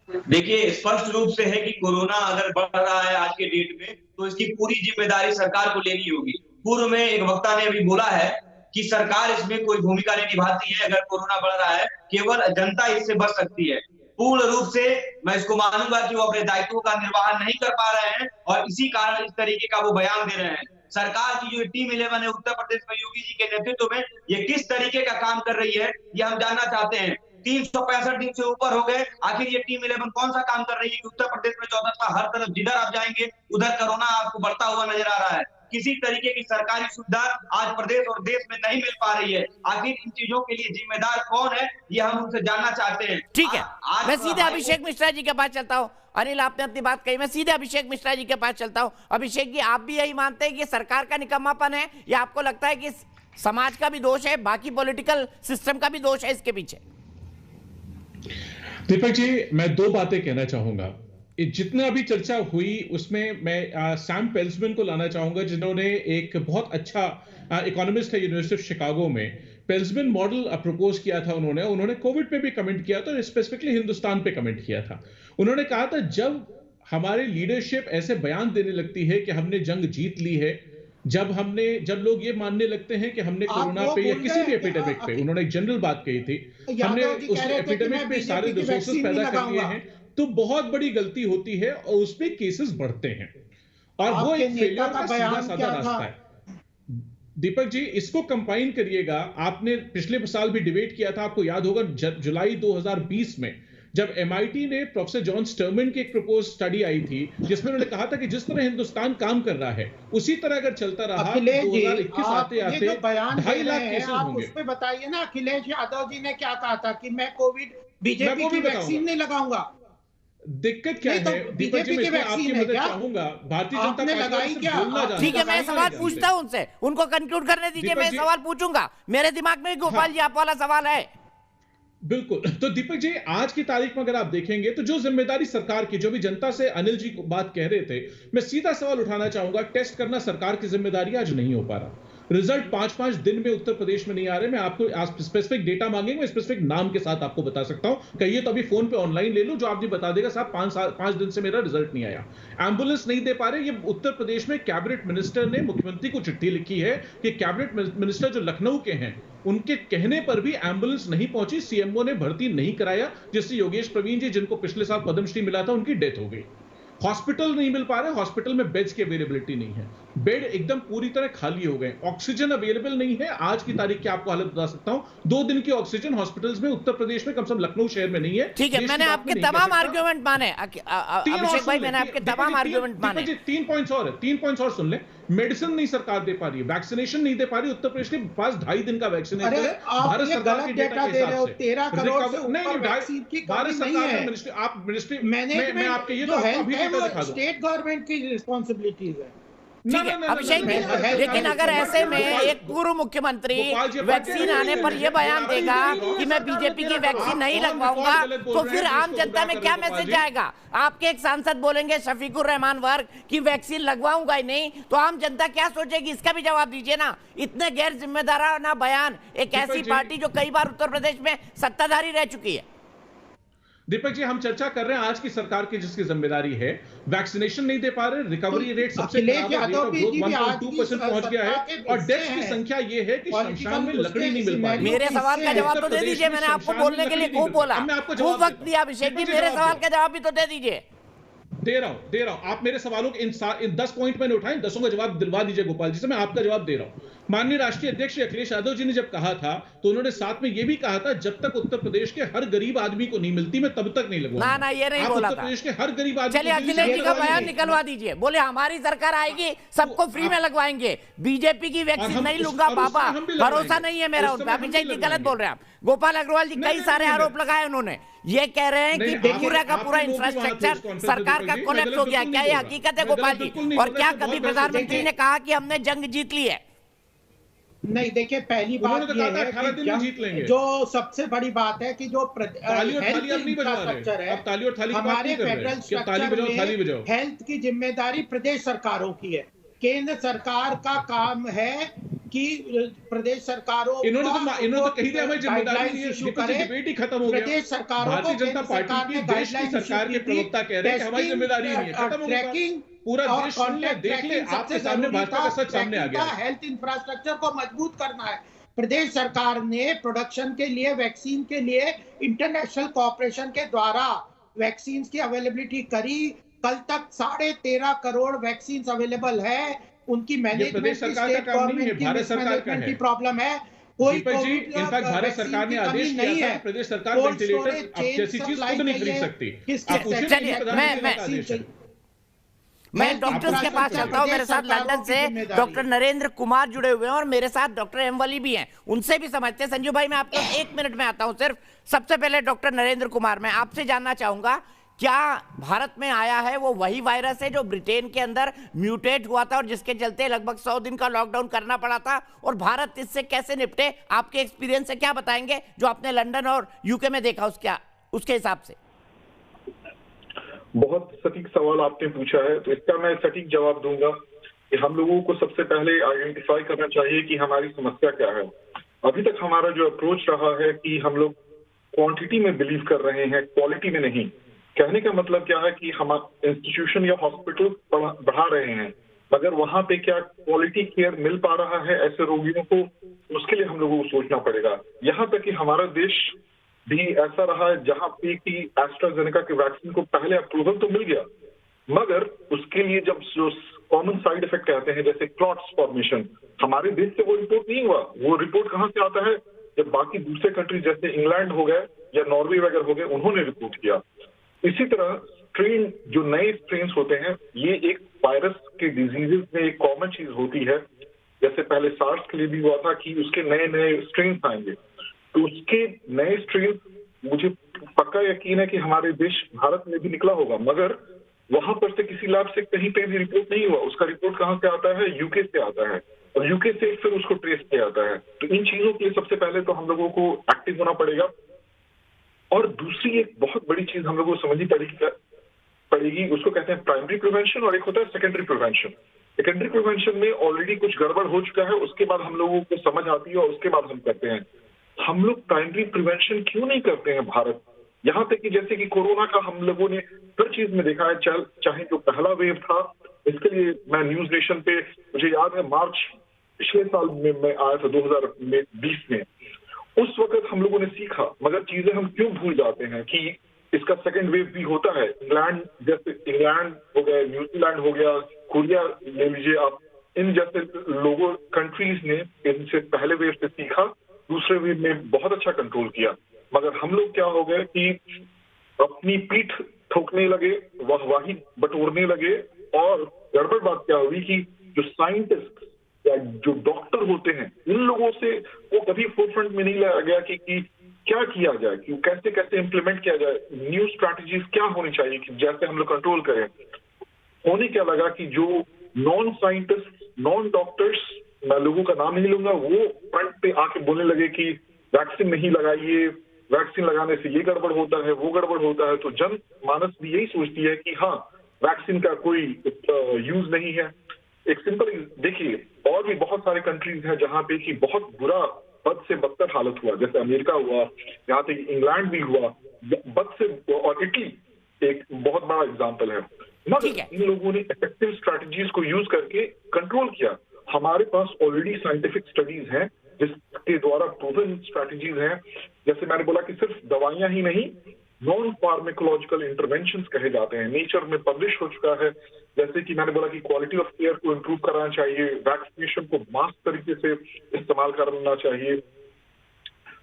देखिए, स्पष्ट रूप से है कि कोरोना अगर बढ़ रहा है आज के डेट में, तो इसकी पूरी जिम्मेदारी सरकार को लेनी होगी। पूर्व में एक वक्ता ने अभी बोला है कि सरकार इसमें कोई भूमिका नहीं निभाती है। अगर कोरोना बढ़ रहा है, केवल जनता इससे बच सकती है। पूर्ण रूप से मैं इसको मानूंगा कि वो अपने दायित्वों का निर्वहन नहीं कर पा रहे हैं और इसी कारण इस तरीके का वो बयान दे रहे हैं। सरकार की जो टीम 11 है उत्तर प्रदेश में योगी जी के नेतृत्व में, ये किस तरीके का काम कर रही है, ये हम जानना चाहते हैं। 365 दिन से ऊपर हो गए, आखिर ये टीम 11 कौन सा काम कर रही है कि उत्तर प्रदेश में 14 हर तरफ जिधर आप जाएंगे उधर कोरोना आपको बढ़ता हुआ नजर आ रहा है। किसी तरीके की सरकारी सुविधा आज प्रदेश और देश में नहीं मिल पा रही है। आखिर इन चीजों के लिए जिम्मेदार कौन है, ये हम उनसे जानना चाहते हैं। ठीक है, मैं सीधे अभिषेक मिश्रा जी के पास चलता हूं। अनिल, आपने अपनी बात कही, मैं सीधे अभिषेक मिश्रा जी के पास चलता हूं। अभिषेक जी, आप भी यही मानते हैं कि सरकार का निकम्मापन है, या आपको लगता है कि समाज का भी दोष है, बाकी पॉलिटिकल सिस्टम का भी दोष है इसके पीछे? दीपक जी, मैं दो बातें कहना चाहूंगा। जितना अभी चर्चा हुई उसमें मैं सैम पेल्समैन को लाना चाहूंगा, जिन्होंने एक बहुत अच्छा इकोनॉमिस्ट है यूनिवर्सिटी ऑफ शिकागो में, पेल्समैन मॉडल प्रपोज किया था। उन्होंने कोविड पे भी कमेंट किया था और स्पेसिफिकली हिंदुस्तान पे कमेंट किया था। उन्होंने कहा था, जब हमारी लीडरशिप ऐसे बयान देने लगती है कि हमने जंग जीत ली है, जब लोग ये मानने लगते हैं कि हमने कोरोना पे या किसी भी एपिडेमिक पे, उन्होंने एक जनरल बात कही थी, हमने उस एपिडेमिक पे सारे रिसोर्सेस पैदा कर लिए हैं, तो बहुत बड़ी गलती होती है और उसमें केसेस बढ़ते हैं। और वो एक फेलियर का सीधा साधा रास्ता है। दीपक जी, इसको कंबाइन करिएगा। आपने पिछले साल भी डिबेट किया था, आपको याद होगा, जुलाई 2020 में जब MIT ने प्रोफेसर जॉन स्टर्मन की एक प्रपोज स्टडी आई थी, जिसमें उन्होंने कहा था कि जिस तरह हिंदुस्तान काम कर रहा है उसी तरह अगर चलता रहा तो 2021 आते आते 2.5 लाख केसेस होंगे। उस पे बताइए ना, अखिलेश यादव जी ने क्या कहा था कि मैं कोविड बीजेपी की वैक्सीन नहीं लगाऊंगा। दिक्कत क्या है दीपक जी, मैं आपकी मदद चाहूंगा। भारतीय जनता पार्टी बोलना चाहती है। ठीक है, मैं सवाल पूछता हूं उनसे, उनको कंक्लूड करने दीजिए। मैं सवाल पूछूंगा, मेरे दिमाग में गोपाल जी आप वाला सवाल है। बिल्कुल। तो दीपक जी, आज की तारीख में अगर आप देखेंगे तो जो जिम्मेदारी सरकार की, जो भी जनता से अनिल जी बात कह रहे थे, मैं सीधा सवाल उठाना चाहूंगा। टेस्ट करना सरकार की जिम्मेदारी आज नहीं हो पा रहा। रिजल्ट 5-5 दिन में उत्तर प्रदेश में नहीं आ रहे। मैं आपको स्पेसिफिक डेटा मांगेंगे, मैं स्पेसिफिक नाम के साथ आपको बता सकता हूं। कहिए तो अभी फोन पे ऑनलाइन ले लो, जो आपने बता देगा साहब 5 दिन से मेरा रिजल्ट नहीं आया। एम्बुलेंस नहीं दे पा रहे। ये उत्तर प्रदेश में कैबिनेट मिनिस्टर ने मुख्यमंत्री को चिट्ठी लिखी है कि कैबिनेट मिनिस्टर जो लखनऊ के हैं, उनके कहने पर भी एम्बुलेंस नहीं पहुंची, सीएमओ ने भर्ती नहीं कराया, जिससे योगेश प्रवीण जी, जिनको पिछले साल पद्मश्री मिला था, उनकी डेथ हो गई। हॉस्पिटल नहीं मिल पा रहे, हॉस्पिटल में बेड्स की अवेलेबिलिटी नहीं है, बेड एकदम पूरी तरह खाली हो गए, ऑक्सीजन अवेलेबल नहीं है। आज की तारीख की आपको हालत बता सकता हूं, 2 दिन की ऑक्सीजन हॉस्पिटल्स में उत्तर प्रदेश में, कम से कम लखनऊ शहर में नहीं है। ठीक है, मैंने आपके तमाम आर्ग्यूमेंट माने अभिषेक भाई, मैंने आपके तमाम आर्ग्यूमेंट माने। 3 पॉइंट्स और है, 3 पॉइंट्स और सुन ले। मेडिसिन नहीं सरकार दे पा रही है, वैक्सीनेशन नहीं दे पा रही। उत्तर प्रदेश के पास 2.5 दिन का वैक्सीनेशन है भारत सरकार के डेटा के हिसाब से। 13 करोड़ से ऊपर वैक्सीन की भारत सरकार है। आप मिनिस्ट्री मैं आपके ये तो अभी डेटा दिखा दूं। स्टेट गवर्नमेंट की रिस्पांसिबिलिटीज है। अभिषेक, लेकिन अगर ऐसे में एक पूर्व मुख्यमंत्री वैक्सीन आने पर यह बयान देगा कि मैं बीजेपी की वैक्सीन नहीं लगवाऊंगा, तो फिर आम जनता में क्या मैसेज जाएगा? आपके एक सांसद बोलेंगे शफीकुर रहमान वर्ग की वैक्सीन लगवाऊंगा ही नहीं, तो आम जनता क्या सोचेगी? इसका भी जवाब दीजिए ना। इतने गैर जिम्मेदाराना बयान एक ऐसी पार्टी जो कई बार उत्तर प्रदेश में सत्ताधारी रह चुकी है। दीपक जी, हम चर्चा कर रहे हैं आज की सरकार की, जिसकी जिम्मेदारी है। वैक्सीनेशन नहीं दे पा रहे, रिकवरी रेट सबसे खराब है, 1.2% पहुंच गया है, और डेथ की संख्या ये है कि शमशान में लकड़ी नहीं मिल पा रही। मेरे सवाल का जवाब तो दे दीजिए, मैंने आपको बोलने के लिए खूब बोला, खूब वक्त दिया। अभिषेक जी, मेरे सवाल का जवाब भी तो दे दीजिए। दे रहा हूं। आप मेरे सवालों के इन 10 पॉइंट मैंने उठाए, 10 का जवाब दिलवा दीजिए गोपाल जी से। मैं आपका जवाब दे रहा हूं। माननीय राष्ट्रीय अध्यक्ष अखिलेश यादव जी ने जब कहा था, तो उन्होंने साथ में यह भी कहा था, जब तक उत्तर प्रदेश के हर गरीब आदमी को नहीं मिलती, मैं तब तक नहीं लगवाऊंगा। ना, ये नहीं बोला था। उत्तर प्रदेश के हर गरीब आदमी। चलिए, अखिलेश जी का बयान निकलवा दीजिए। बोले हमारी सरकार आएगी, सबको फ्री में लगवाएंगे, बीजेपी की वैक्सीन नहीं लूंगा बाबा, भरोसा नहीं है मेरा उन पर। अभिषेक जी गलत बोल रहे हैं आप। गोपाल अग्रवाल जी कई सारे आरोप लगाए उन्होंने, ये कह रहे हैं कि पूरा का पूरा इंफ्रास्ट्रक्चर सरकार का कोलैप्स हो गया। क्या ये हकीकत है गोपाल जी? और क्या कभी प्रधानमंत्री ने कहा कि हमने जंग जीत ली है? नहीं, देखिए पहली बात ये है कि जो सबसे बड़ी बात है कि जो हेल्थ इंफ्रास्ट्रक्चर है, हमारे फेडरल स्ट्रक्चर में हेल्थ की जिम्मेदारी प्रदेश सरकारों की है। केंद्र सरकार का काम है कि प्रदेश सरकारों इन्होंने तो कही दिया हमें जिम्मेदारी नहीं है, डिबेट ही खत्म हो गया। प्रदेश सरकारों भारतीय जनता पार्टी की देश की सरकार के प्रवक्ता कह रहे हैं कि हमारी जिम्मेदारी नहीं है, खत्म हो गया। पूरा देश सुन ले, देख ले, आपके सामने भाजपा का सच सामने आ गया। हेल्थ इंफ्रास्ट्रक्चर को मजबूत करना है। प्रदेश सरकार ने प्रोडक्शन के लिए, वैक्सीन के लिए इंटरनेशनल कोऑपरेशन के द्वारा वैक्सीन की अवेलेबिलिटी करी। कल तक 13.5 करोड़ वैक्सीन अवेलेबल है। उनकी मैनेजमेंट की, स्टेट गवर्नमेंट की मिसमैनेजमेंट की प्रॉब्लम है। कोई भारत सरकार ने आदेश किया था कि प्रदेश सरकार वेंटिलेटर जैसी चीज खुद नहीं खरीद सकती। मैं डॉक्टर्स के पास चलता हूँ। मेरे साथ लंदन से डॉक्टर नरेंद्र कुमार जुड़े हुए हैं और मेरे साथ डॉक्टर एम वली भी हैं, उनसे भी समझते हैं। संजू भाई, मैं आपको 1 मिनट में आता हूँ सिर्फ। सबसे पहले डॉक्टर नरेंद्र कुमार, मैं आपसे जानना चाहूंगा, क्या भारत में आया है वो वही वायरस है जो ब्रिटेन के अंदर म्यूटेट हुआ था और जिसके चलते लगभग 100 दिन का लॉकडाउन करना पड़ा था, और भारत इससे कैसे निपटे? आपके एक्सपीरियंस से क्या बताएंगे जो आपने लंदन और यूके में देखा उसके हिसाब से? बहुत सटीक सवाल आपने पूछा है, तो इसका मैं सटीक जवाब दूंगा कि हम लोगों को सबसे पहले आइडेंटिफाई करना चाहिए कि हमारी समस्या क्या है। अभी तक हमारा जो अप्रोच रहा है कि हम लोग क्वांटिटी में बिलीव कर रहे हैं, क्वालिटी में नहीं। कहने का मतलब क्या है कि हम इंस्टीट्यूशन या हॉस्पिटल बढ़ा रहे हैं, मगर वहां पे क्या क्वालिटी केयर मिल पा रहा है ऐसे रोगियों को, उसके लिए हम लोगों को सोचना पड़ेगा। यहाँ तक कि हमारा देश भी ऐसा रहा है जहां पे कि एस्ट्राजेनेका के वैक्सीन को पहले अप्रूवल तो मिल गया, मगर उसके लिए जब जो कॉमन साइड इफेक्ट कहते हैं जैसे क्लॉट्स फॉर्मेशन, हमारे देश से वो रिपोर्ट नहीं हुआ। वो रिपोर्ट कहाँ से आता है? जब बाकी दूसरे कंट्री जैसे इंग्लैंड हो गए या नॉर्वे वगैरह हो गए, उन्होंने रिपोर्ट किया। इसी तरह स्ट्रेन, जो नए स्ट्रेन होते हैं, ये एक वायरस के डिजीजेस में एक कॉमन चीज होती है। जैसे पहले सार्स के लिए भी हुआ था कि उसके नए नए स्ट्रेन आएंगे, तो उसके नए स्ट्रेन मुझे पक्का यकीन है कि हमारे देश भारत में भी निकला होगा, मगर वहां पर से किसी लैब से कहीं पे भी रिपोर्ट नहीं हुआ। उसका रिपोर्ट कहाँ से आता है? यूके से आता है, और यूके से फिर उसको ट्रेस किया जाता है। तो इन चीजों के लिए सबसे पहले तो हम लोगों को एक्टिव होना पड़ेगा। और दूसरी एक बहुत बड़ी चीज हम लोगों को समझनी पड़ेगी, उसको कहते हैं प्राइमरी प्रिवेंशन, और एक होता है सेकेंडरी प्रिवेंशन। सेकेंडरी प्रिवेंशन में ऑलरेडी कुछ गड़बड़ हो चुका है, उसके बाद हम लोगों को समझ आती है और उसके बाद हम करते हैं। हम लोग प्राइमरी प्रिवेंशन क्यों नहीं करते हैं भारत? यहाँ तक कि जैसे कि कोरोना का हम लोगों ने हर चीज में देखा है, चाहे जो पहला वेव था, इसके लिए मैं न्यूज नेशन पे, मुझे याद है मार्च पिछले साल में मैं आया था 2020 में, उस वक्त हम लोगों ने सीखा, मगर चीजें हम क्यों भूल जाते हैं कि इसका सेकंड वेव भी होता है। इंग्लैंड हो गया, न्यूजीलैंड हो गया, कोरिया ले लीजिए आप, इन जैसे लोगों कंट्रीज ने इनसे पहले वेव से सीखा, दूसरे वेव में बहुत अच्छा कंट्रोल किया। मगर हम लोग क्या हो गए कि अपनी पीठ ठोकने लगे, वाहवाही बटोरने लगे, और गड़बड़ बात क्या हुई कि जो साइंटिस्ट या जो डॉक्टर होते हैं, इन लोगों से वो कभी फोरफ्रंट में नहीं लाया गया कि क्या किया जाए, कि कैसे कैसे इम्प्लीमेंट किया जाए, न्यू स्ट्रैटेजीज क्या होनी चाहिए कि जैसे हम लोग कंट्रोल करें। होने क्या लगा कि जो नॉन साइंटिस्ट, नॉन डॉक्टर्स, मैं लोगों का नाम नहीं लूंगा, वो फ्रंट पे आके बोलने लगे कि वैक्सीन नहीं लगाइए, वैक्सीन लगाने से ये गड़बड़ होता है, वो गड़बड़ होता है। तो जन मानस भी यही सोचती है कि हाँ, वैक्सीन का कोई यूज नहीं है। एक सिंपल देखिए, और भी बहुत सारे कंट्रीज हैं जहां पे कि बहुत बुरा, बद से बदतर हालत हुआ, जैसे अमेरिका हुआ, यहाँ तक इंग्लैंड भी हुआ, बद से, और इटली एक बहुत बड़ा एग्जाम्पल है। मगर इन लोगों ने इफेक्टिव स्ट्रैटेजीज को यूज करके कंट्रोल किया। हमारे पास ऑलरेडी साइंटिफिक स्टडीज हैं जिसके द्वारा प्रूवन स्ट्रैटेजीज हैं। जैसे मैंने बोला कि सिर्फ दवाइयां ही नहीं, नॉन फार्माकोलॉजिकल इंटरवेंशंस कहे जाते हैं, नेचर में पब्लिश हो चुका है। जैसे कि मैंने बोला कि क्वालिटी ऑफ केयर को इम्प्रूव कराना चाहिए, वैक्सीनेशन को मास तरीके से इस्तेमाल करना चाहिए,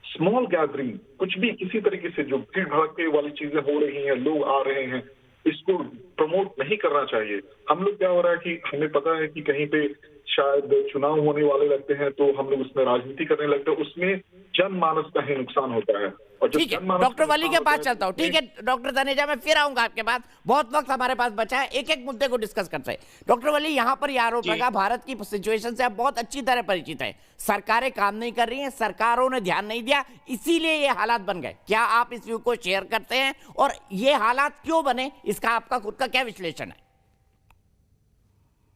स्मॉल गैदरिंग, कुछ भी किसी तरीके से जो भीड़ भड़के वाली चीजें हो रही हैं, लोग आ रहे हैं, इसको प्रमोट नहीं करना चाहिए। हम लोग क्या हो रहा है कि हमें पता है कि कहीं पे शायद चुनाव होने वाले लगते हैं तो हम लोग उसमें राजनीति करने लगते हैं, उसमें जनमानस का ही नुकसान होता है। और ठीक है, डॉक्टर वली के पास चलता हूँ। ठीक है डॉक्टर तनेजा, मैं फिर आऊंगा आपके पास, बहुत वक्त हमारे पास बचा है, एक एक मुद्दे को डिस्कस करते हैं। डॉक्टर वली, यहाँ पर यह आरोप लगा, भारत की सिचुएशन से आप बहुत अच्छी तरह परिचित है, सरकारें काम नहीं कर रही हैं, सरकारों ने ध्यान नहीं दिया, इसीलिए ये हालात बन गए। क्या आप इस व्यू को शेयर करते हैं, और ये हालात क्यों बने, इसका आपका खुद का क्या विश्लेषण है?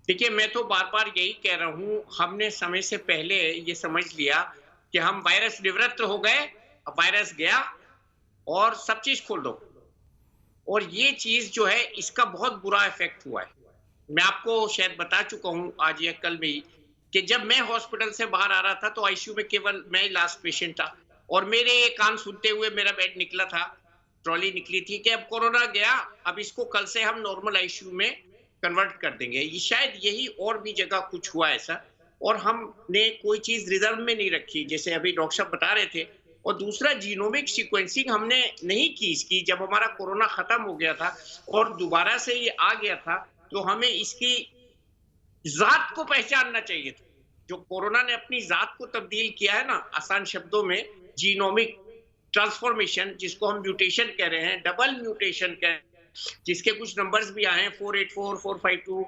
देखिए, मैं तो बार बार यही कह रहा हूं, हमने समय से पहले ये समझ लिया कि हम वायरस निवृत्त हो गए, अब वायरस गया और सब चीज खोल दो, और ये चीज जो है इसका बहुत बुरा इफेक्ट हुआ है। मैं आपको शायद बता चुका हूं आज या कल में ही कि जब मैं हॉस्पिटल से बाहर आ रहा था तो आईसीयू में केवल मैं ही लास्ट पेशेंट था, और मेरे कान सुनते हुए मेरा बेड निकला था, ट्रॉली निकली थी कि अब कोरोना गया, अब इसको कल से हम नॉर्मल आईसीयू में कन्वर्ट कर देंगे। ये शायद यही और भी जगह कुछ हुआ ऐसा, और हमने कोई चीज रिजर्व में नहीं रखी, जैसे अभी डॉक्टर साहब बता रहे थे। और दूसरा, जीनोमिक सीक्वेंसिंग हमने नहीं की इसकी, जब हमारा कोरोना खत्म हो गया था और दोबारा से ये आ गया था, तो हमें इसकी जात को पहचानना चाहिए था। जो कोरोना ने अपनी जात को तब्दील किया है ना, आसान शब्दों में जीनोमिक ट्रांसफॉर्मेशन, जिसको हम म्यूटेशन कह रहे हैं, डबल म्यूटेशन कह रहे हैं, जिसके कुछ नंबर्स भी आए हैं 484, 452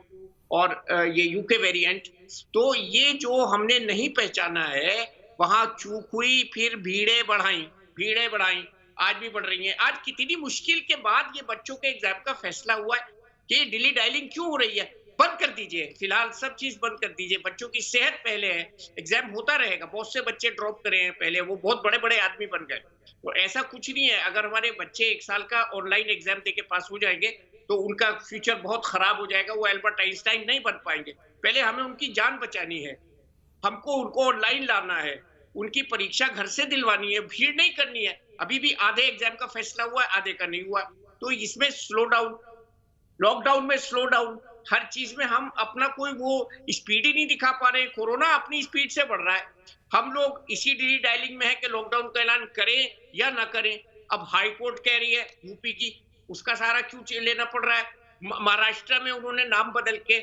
और ये यूके वेरिएंट। तो ये जो हमने नहीं पहचाना है, वहां चूक हुई, फिर भीड़ें बढ़ाई, आज भी बढ़ रही हैं। आज कितनी मुश्किल के बाद ये बच्चों के एग्जाम का फैसला हुआ है कि डिली डायलिंग क्यों हो रही है, बंद कर दीजिए, फिलहाल सब चीज बंद कर दीजिए, बच्चों की सेहत पहले है, एग्जाम होता रहेगा। बहुत से बच्चे ड्रॉप करे हैं पहले, वो बहुत बड़े बड़े आदमी बन गए। तो ऐसा कुछ नहीं है, अगर हमारे बच्चे 1 साल का ऑनलाइन एग्जाम देके पास हो जाएंगे तो उनका फ्यूचर बहुत खराब हो जाएगा, वो एल्बर्ट आइंस्टाइन नहीं बन पाएंगे। पहले हमें उनकी जान बचानी है, हमको उनको ऑनलाइन लाना है, उनकी परीक्षा घर से दिलवानी है, भीड़ नहीं करनी है। अभी भी आधे एग्जाम का फैसला हुआ है, आधे का नहीं हुआ। तो इसमें स्लो डाउन, लॉकडाउन में स्लो डाउन, हर चीज में हम अपना कोई वो स्पीड ही नहीं दिखा पा रहे। कोरोना अपनी स्पीड से बढ़ रहा है, हम लोग इसी डिली डायलिंग में है कि लॉकडाउन का ऐलान करें या ना करें। अब हाई कोर्ट कह रही है यूपी की, उसका सारा क्यों लेना पड़ रहा है। महाराष्ट्र में उन्होंने नाम बदल के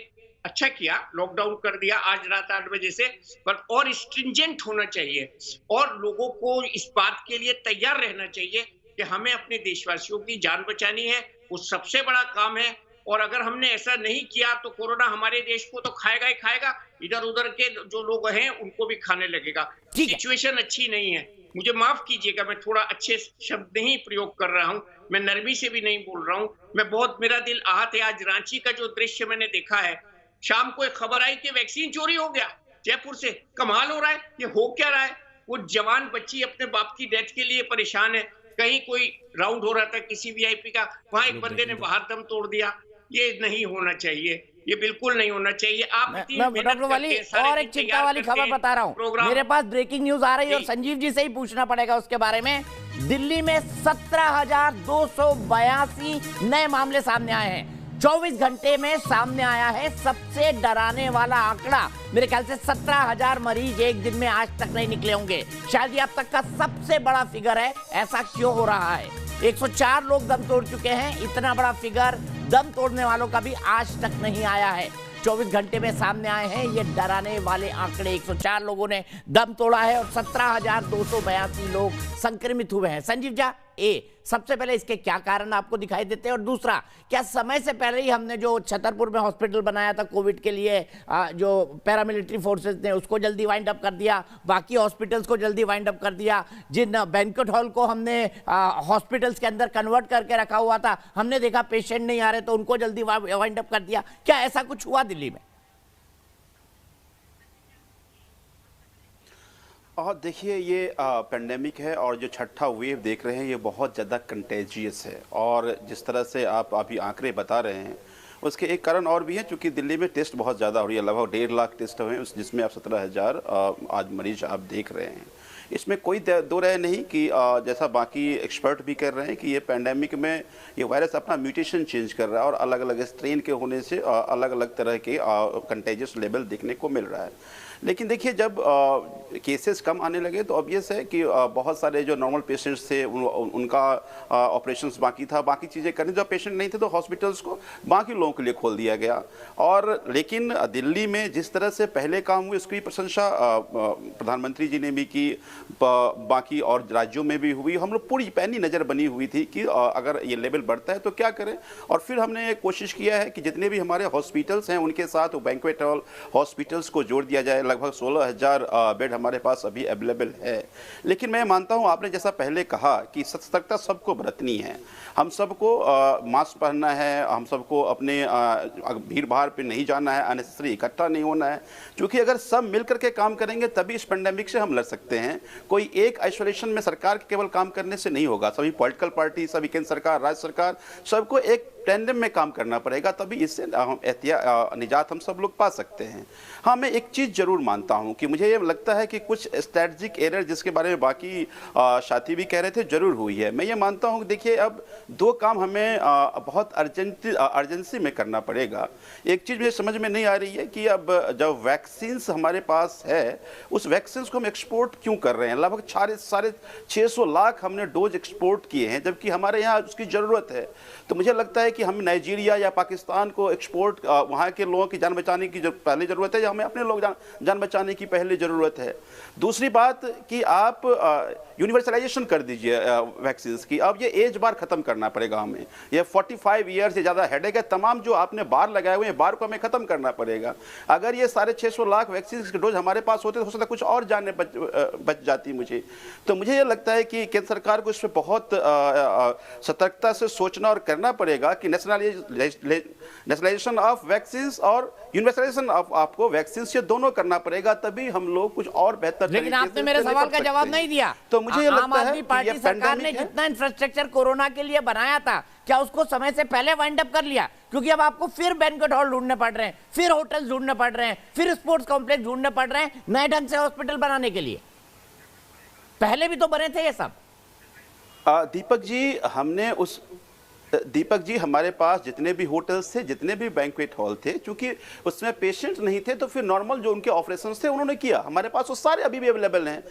अच्छा किया, लॉकडाउन कर दिया आज रात 8 बजे से, पर और स्ट्रिंजेंट होना चाहिए और लोगों को इस बात के लिए तैयार रहना चाहिए कि हमें अपने देशवासियों की जान बचानी है, वो सबसे बड़ा काम है। और अगर हमने ऐसा नहीं किया तो कोरोना हमारे देश को तो खाएगा ही खाएगा, इधर उधर के जो लोग हैं उनको भी खाने लगेगा। सिचुएशन अच्छी नहीं है, मुझे माफ कीजिएगा, मैं थोड़ा अच्छे शब्द नहीं प्रयोग कर रहा हूँ, मैं नरमी से भी नहीं बोल रहा हूँ, मैं बहुत, मेरा दिल आहत है। आज रांची का जो दृश्य मैंने देखा है, शाम को एक खबर आई कि वैक्सीन चोरी हो गया जयपुर से। कमाल हो रहा है, ये हो क्या रहा है। वो जवान बच्ची अपने बाप की डेथ के लिए परेशान है, कहीं कोई राउंड हो रहा था किसी वीआईपी का, वहां एक बंदे ने बाहर दम तोड़ दिया। ये नहीं होना चाहिए, ये बिल्कुल नहीं होना चाहिए। आप डॉक्टर वाली और एक चिंता वाली खबर बता रहा हूँ, मेरे पास ब्रेकिंग न्यूज आ रही है और संजीव जी से ही पूछना पड़ेगा उसके बारे में। दिल्ली में 17,282 नए मामले सामने आए हैं। 24 घंटे में सामने आया है सबसे डराने वाला आंकड़ा। मेरे ख्याल से 17,000 मरीज एक दिन में आज तक नहीं निकले होंगे, शायद ये अब तक का सबसे बड़ा फिगर है। ऐसा क्यों हो रहा है? 104 लोग दम तोड़ चुके हैं, इतना बड़ा फिगर दम तोड़ने वालों का भी आज तक नहीं आया है। 24 घंटे में सामने आए हैं ये डराने वाले आंकड़े। 104 लोगों ने दम तोड़ा है और 17,282 लोग संक्रमित हुए हैं। संजीव जा, सबसे पहले इसके क्या कारण आपको दिखाई देते हैं, और दूसरा, क्या समय से पहले ही हमने जो छतरपुर में हॉस्पिटल बनाया था कोविड के लिए, जो पैरामिलिट्री फोर्सेस ने उसको जल्दी वाइंड अप कर दिया, बाकी हॉस्पिटल्स को जल्दी वाइंड अप कर दिया, जिन बैंक्वेट हॉल को हमने हॉस्पिटल्स के अंदर कन्वर्ट करके रखा हुआ था, हमने देखा पेशेंट नहीं आ रहे तो उनको जल्दी वाइंड अप कर दिया, क्या ऐसा कुछ हुआ दिल्ली में? और देखिए, ये पेंडेमिक है और जो छठा वेव देख रहे हैं ये बहुत ज़्यादा कंटेजियस है। और जिस तरह से आप अभी आंकड़े बता रहे हैं उसके एक कारण और भी है, क्योंकि दिल्ली में टेस्ट बहुत ज़्यादा हो रही है, लगभग 1.5 लाख टेस्ट हुए हैं, जिसमें आप 17,000 आज मरीज आप देख रहे हैं। इसमें कोई दो राय नहीं कि जैसा बाकी एक्सपर्ट भी कर रहे हैं कि ये पेंडेमिक में ये वायरस अपना म्यूटेशन चेंज कर रहा है और अलग अलग स्ट्रेन के होने से अलग अलग तरह के कंटेजियस लेवल देखने को मिल रहा है। लेकिन देखिए जब केसेस कम आने लगे तो ऑब्वियस है कि बहुत सारे जो नॉर्मल पेशेंट्स थे उनका ऑपरेशंस बाकी था, बाकी चीज़ें करने, जो पेशेंट नहीं थे तो हॉस्पिटल्स को बाकी लोगों के लिए खोल दिया गया। और लेकिन दिल्ली में जिस तरह से पहले काम हुए उसकी प्रशंसा प्रधानमंत्री जी ने भी की, बाकी और राज्यों में भी हुई। हम लोग पूरी पैनी नज़र बनी हुई थी कि अगर ये लेवल बढ़ता है तो क्या करें, और फिर हमने कोशिश किया है कि जितने भी हमारे हॉस्पिटल्स हैं उनके साथ बैंक्वेट हॉल हॉस्पिटल्स को जोड़ दिया जाए। लगभग 16,000 बेड हमारे पास अभी अवेलेबल है। लेकिन मैं मानता हूं आपने जैसा पहले कहा कि सतर्कता सबको बरतनी है, हम सबको मास्क पहनना है, हम सबको अपने भीड़ भाड़ पे नहीं जाना है, अननेसेसरी इकट्ठा नहीं होना है, क्योंकि अगर सब मिलकर के काम करेंगे तभी इस पेंडेमिक से हम लड़ सकते हैं। कोई एक आइसोलेशन में सरकार के केवल काम करने से नहीं होगा, सभी पॉलिटिकल पार्टी, सभी केंद्र सरकार, राज्य सरकार, सबको एक टेंडम में काम करना पड़ेगा, तभी इससे निजात हम सब लोग पा सकते हैं। हाँ, मैं एक चीज़ जरूर मानता हूँ कि मुझे ये लगता है कि कुछ स्ट्रैटेजिक एरर जिसके बारे में बाकी साथी भी कह रहे थे जरूर हुई है। मैं ये मानता हूँ कि देखिए अब दो काम हमें बहुत अर्जेंसी में करना पड़ेगा। एक चीज़ मुझे समझ में नहीं आ रही है कि अब जब वैक्सीन्स हमारे पास है उस वैक्सीन्स को हम एक्सपोर्ट क्यों कर रहे हैं। लगभग 650 लाख हमने डोज एक्सपोर्ट किए हैं जबकि हमारे यहाँ उसकी ज़रूरत है। तो मुझे लगता है कि हम नाइजीरिया या पाकिस्तान को एक्सपोर्ट वहाँ के लोगों की जान बचाने की पहले ज़रूरत है या हमें अपने लोग जान बचाने की पहले ज़रूरत है। दूसरी बात कि आप यूनिवर्सलाइजेशन कर दीजिए वैक्सीन्स की। अब ये एज बार ख़त्म करना पड़ेगा हमें, ये 45 ईयर से ज़्यादा हेडेक है, तमाम जो आपने बार लगाए हुए हैं बार को हमें ख़त्म करना पड़ेगा। अगर ये 650 लाख वैक्सीन के डोज हमारे पास होते तो हो सकता कुछ और जाने बच जाती मुझे। तो मुझे ये लगता है कि केंद्र सरकार को इस पर बहुत सतर्कता से सोचना और करना पड़ेगा कि नेशनलाइजेशन ऑफ वैक्सीन और यूनिवर्सलाइजेशन ऑफ आपको वैक्सीन से दोनों करना पड़ेगा, तभी हम लोग कुछ और बेहतर। लेकिन आपने मेरे सवाल का जवाब नहीं दिया। तो मुझे आम आदमी पार्टी सरकार ने जितना इंफ्रास्ट्रक्चर कोरोना के लिए बनाया था क्या उसको समय से पहले वाइंड अप कर लिया? क्योंकि अब आपको फिर बैंक्वेट हॉल ढूंढने पड़ रहे हैं, फिर होटल ढूंढने पड़ रहे हैं, फिर स्पोर्ट्स कॉम्प्लेक्स ढूंढने पड़ रहे हैं नए ढंग से हॉस्पिटल बनाने के लिए। पहले भी तो बने थे ये सब। दीपक जी हमारे पास जितने भी होटल्स थे, जितने भी बैंक्वेट हॉल थे, क्योंकि उसमें पेशेंट्स नहीं थे तो फिर नॉर्मल जो उनके ऑपरेशंस थे उन्होंने किया। हमारे पास वो सारे अभी भी अवेलेबल हैं।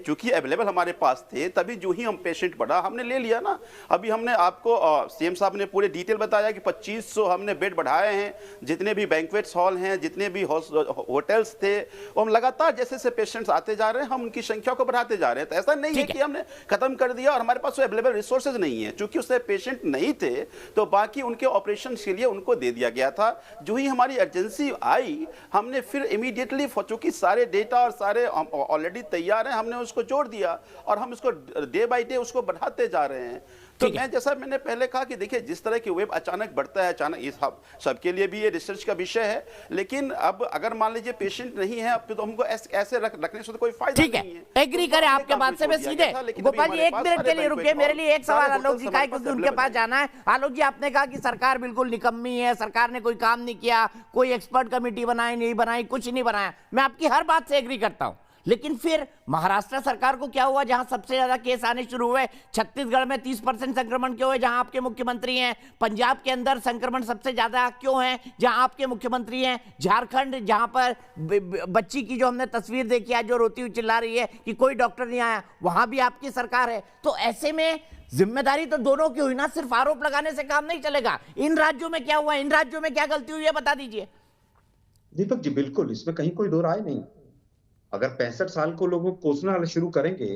चूंकि अवेलेबल हमारे पास थे तभी जो ही हम पेशेंट बढ़ा हमने ले लिया ना। अभी हमने आपको सीएम साहब ने पूरे डिटेल बताया कि 2500 हमने बेड बढ़ाए हैं। जितने भी बैंक्वेट्स हॉल हैं, जितने भी होटल्स थे, वो हम लगातार जैसे जैसे पेशेंट्स आते जा रहे हैं हम उनकी संख्या को बढ़ाते जा रहे हैं। तो ऐसा नहीं है कि हमने खत्म कर दिया और हमारे पास अवेलेबल रिसोर्सेज नहीं है। चूंकि उससे पेशेंट नहीं थे तो बाकी उनके ऑपरेशन के लिए उनको दे दिया गया था। जो ही हमारी अर्जेंसी आई हमने फिर इमीडिएटली, चूंकि सारे डेटा और सारे ऑलरेडी तैयार हैं, हमने उसको जोड़ दिया और हम इसको डे बाय डे उसको बढ़ाते जा रहे हैं। तो मैं जैसा मैंने पहले कहा कि देखिए जिस तरह की वेब अचानक बढ़ता है, अचानक ये सबके लिए भी ये रिसर्च का विषय है। लेकिन अब अगर मान लीजिए पेशेंट नहीं है अब तो हमको ऐसे रखने से तो कोई फायदा नहीं है। एग्री करें आपके बात से। मैं सीधे गोपाल जी 1 मिनट के लिए रुकिए, मेरे लिए एक सवाल आलोक जी का है क्योंकि उनके पास जाना है। आलोक जी, आपने कहा कि सरकार बिल्कुल निकम्मी है, सरकार ने कोई काम नहीं किया, कोई एक्सपर्ट कमेटी बनाई नहीं बनाई, कुछ नहीं बनाया। मैं आपकी हर बात से एग्री करता हूं, लेकिन फिर महाराष्ट्र सरकार को क्या हुआ जहां सबसे ज्यादा केस आने शुरू हुए? छत्तीसगढ़ में 30% संक्रमण क्यों है जहां आपके मुख्यमंत्री हैं? पंजाब के अंदर संक्रमण सबसे ज्यादा क्यों है जहां आपके मुख्यमंत्री हैं? झारखंड जहां पर बच्ची की जो हमने तस्वीर देखी है जो रोती हुई चिल्ला रही है कि कोई डॉक्टर नहीं आया, वहां भी आपकी सरकार है। तो ऐसे में जिम्मेदारी तो दोनों की हुई ना, सिर्फ आरोप लगाने से काम नहीं चलेगा। इन राज्यों में क्या हुआ, इन राज्यों में क्या गलती हुई है, बता दीजिए। दीपक जी बिल्कुल, इसमें कहीं कोई दो राय नहीं। अगर 65 साल को लोगों को कोसना शुरू करेंगे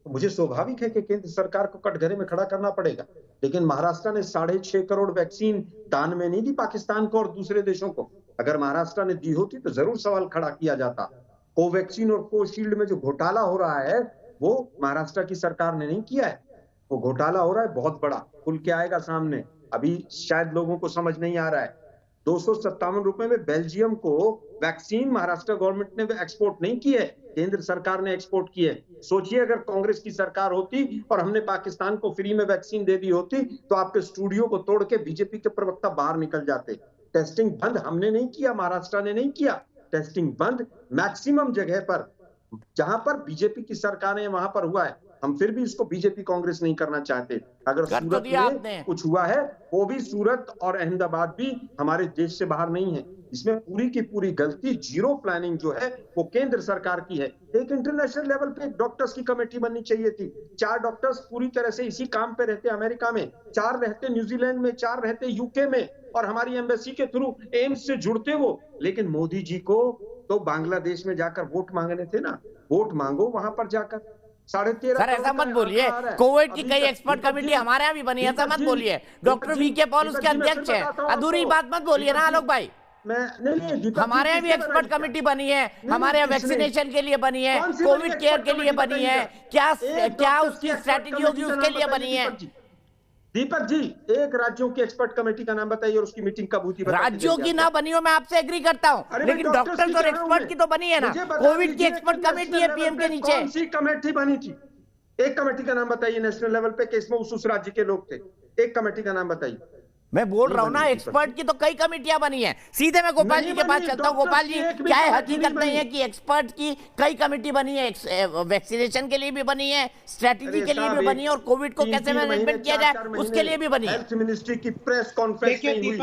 तो मुझे स्वाभाविक है कि केंद्र सरकार को कटघरे में खड़ा करना पड़ेगा। लेकिन महाराष्ट्र ने 6.5 करोड़ वैक्सीन दान में नहीं दी पाकिस्तान को और दूसरे देशों को। अगर महाराष्ट्र ने दी होती तो जरूर सवाल खड़ा किया जाता। कोवैक्सीन और कोशील्ड में जो घोटाला हो रहा है वो महाराष्ट्र की सरकार ने नहीं किया है। वो घोटाला हो रहा है बहुत बड़ा, खुल के आएगा सामने। अभी शायद लोगों को समझ नहीं आ रहा है। 257 रुपए में बेल्जियम को वैक्सीन महाराष्ट्र गवर्नमेंट ने एक्सपोर्ट नहीं की है, केंद्र सरकार ने एक्सपोर्ट की है। सोचिए अगर कांग्रेस की सरकार होती और हमने पाकिस्तान को फ्री में वैक्सीन दे दी होती तो आपके स्टूडियो को तोड़ के बीजेपी के प्रवक्ता बाहर निकल जाते। टेस्टिंग बंद हमने नहीं किया, महाराष्ट्र ने नहीं किया। टेस्टिंग बंद मैक्सिमम जगह पर जहां पर बीजेपी की सरकार है वहां पर हुआ है। हम फिर भी इसको बीजेपी कांग्रेस नहीं करना चाहते। अगर सूरत में कुछ हुआ है वो भी सूरत और अहमदाबाद भी हमारे देश से बाहर नहीं है। इसमें पूरी की पूरी गलती, जीरो प्लानिंग जो है वो केंद्र सरकार की है। एक इंटरनेशनल लेवल पे एक डॉक्टर्स की कमेटी बननी चाहिए थी। 4 डॉक्टर्स पूरी तरह से इसी काम पे रहते अमेरिका में, 4 रहते न्यूजीलैंड में, 4 रहते यूके में, और हमारी एम्बेसी के थ्रू एम्स से जुड़ते वो। लेकिन मोदी जी को तो बांग्लादेश में जाकर वोट मांगने थे ना, वोट मांगो वहां पर जाकर। 13.5 सर ऐसा मत बोलिए, कोविड की कई एक्सपर्ट कमेटी हमारे यहाँ भी बनी है, ऐसा मत बोलिए। डॉक्टर वीके पॉल उसके अध्यक्ष है, अधूरी बात मत बोलिए ना आलोक भाई। हमारे यहाँ भी एक्सपर्ट कमेटी बनी है, हमारे यहाँ वैक्सीनेशन के लिए बनी है, कोविड केयर के लिए बनी है, क्या उसकी स्ट्रैटेजी होगी उसके लिए बनी है। दीपक जी, एक राज्यों की एक्सपर्ट कमेटी का नाम बताइए और उसकी मीटिंग कब हुई थी? राज्यों की ना बनी हो मैं आपसे एग्री करता हूं, लेकिन डॉक्टर्स और एक्सपर्ट की तो बनी है ना। कोविड की एक्सपर्ट कमेटी है पीएम के नीचे। कौन सी कमेटी बनी थी? एक कमेटी का नाम बताइए नेशनल लेवल पे, इसमें उस राज्य के लोग थे। एक कमेटी का नाम बताइए। मैं बोल रहा हूं ना, एक्सपर्ट की तो कई कमेटियां बनी है। सीधे मैं गोपाल जी के पास चलता हूं। गोपाल जी, क्या है हकीकत नहीं है कि एक्सपर्ट की कई कमेटी बनी है, वैक्सीनेशन के लिए भी बनी है, स्ट्रेटेजी के लिए भी बनी है, और कोविड को कैसे मैनेजमेंट किया जाए उसके लिए भी बनी है। हेल्थ मिनिस्ट्री की प्रेस कॉन्फ्रेंस नहीं हुई।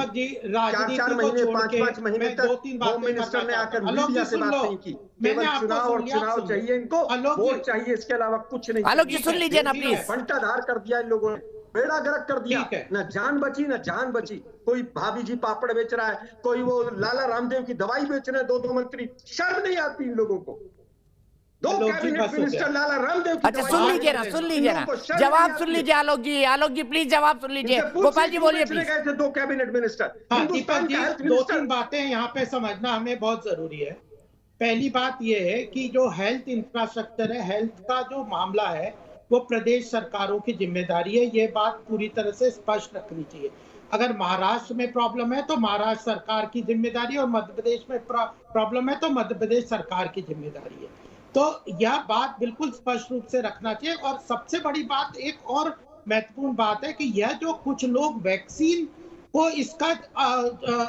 4 महीने 5 महीने तक होम मिनिस्टर ने आकर मीडिया से बात नहीं की। केवल चुनाव और चुनाव चाहिए इनको, वोट चाहिए, इसके अलावा कुछ नहीं। आलोक जी सुन लीजिए ना प्लीज। बंटाधार कर दिया इन लोगों ने, बेड़ा गर्क कर दिया। न जान बची न जान बची। कोई भाभी जी पापड़ बेच रहा है, कोई वो लाला रामदेव की दवाई बेच रहे हैं, 2 मंत्री। शर्म नहीं आती इन लोगों को। 2 कैबिनेट मिनिस्टर लाला रामदेव की। अच्छा सुन लीजिए ना, जवाब सुन लीजिए आलोक जी। आलोक जी प्लीज जवाब सुन लीजिए। गोपाल जी बोलिए please. 2 cabinet minister. Deepak ji, 2-3 बातें यहाँ पे समझना हमें बहुत जरूरी है। पहली बात यह है कि जो हेल्थ इंफ्रास्ट्रक्चर है, हेल्थ का जो मामला है, वो प्रदेश सरकारों की जिम्मेदारी है। ये बात पूरी तरह से स्पष्ट रखनी चाहिए। अगर महाराष्ट्र में प्रॉब्लम है तो महाराष्ट्र सरकार की जिम्मेदारी है, और मध्य प्रदेश में प्रॉब्लम है तो मध्य प्रदेश सरकार की जिम्मेदारी है। तो यह बात बिल्कुल स्पष्ट रूप से रखना चाहिए। और सबसे बड़ी बात, एक और महत्वपूर्ण बात है कि यह जो कुछ लोग वैक्सीन को इसका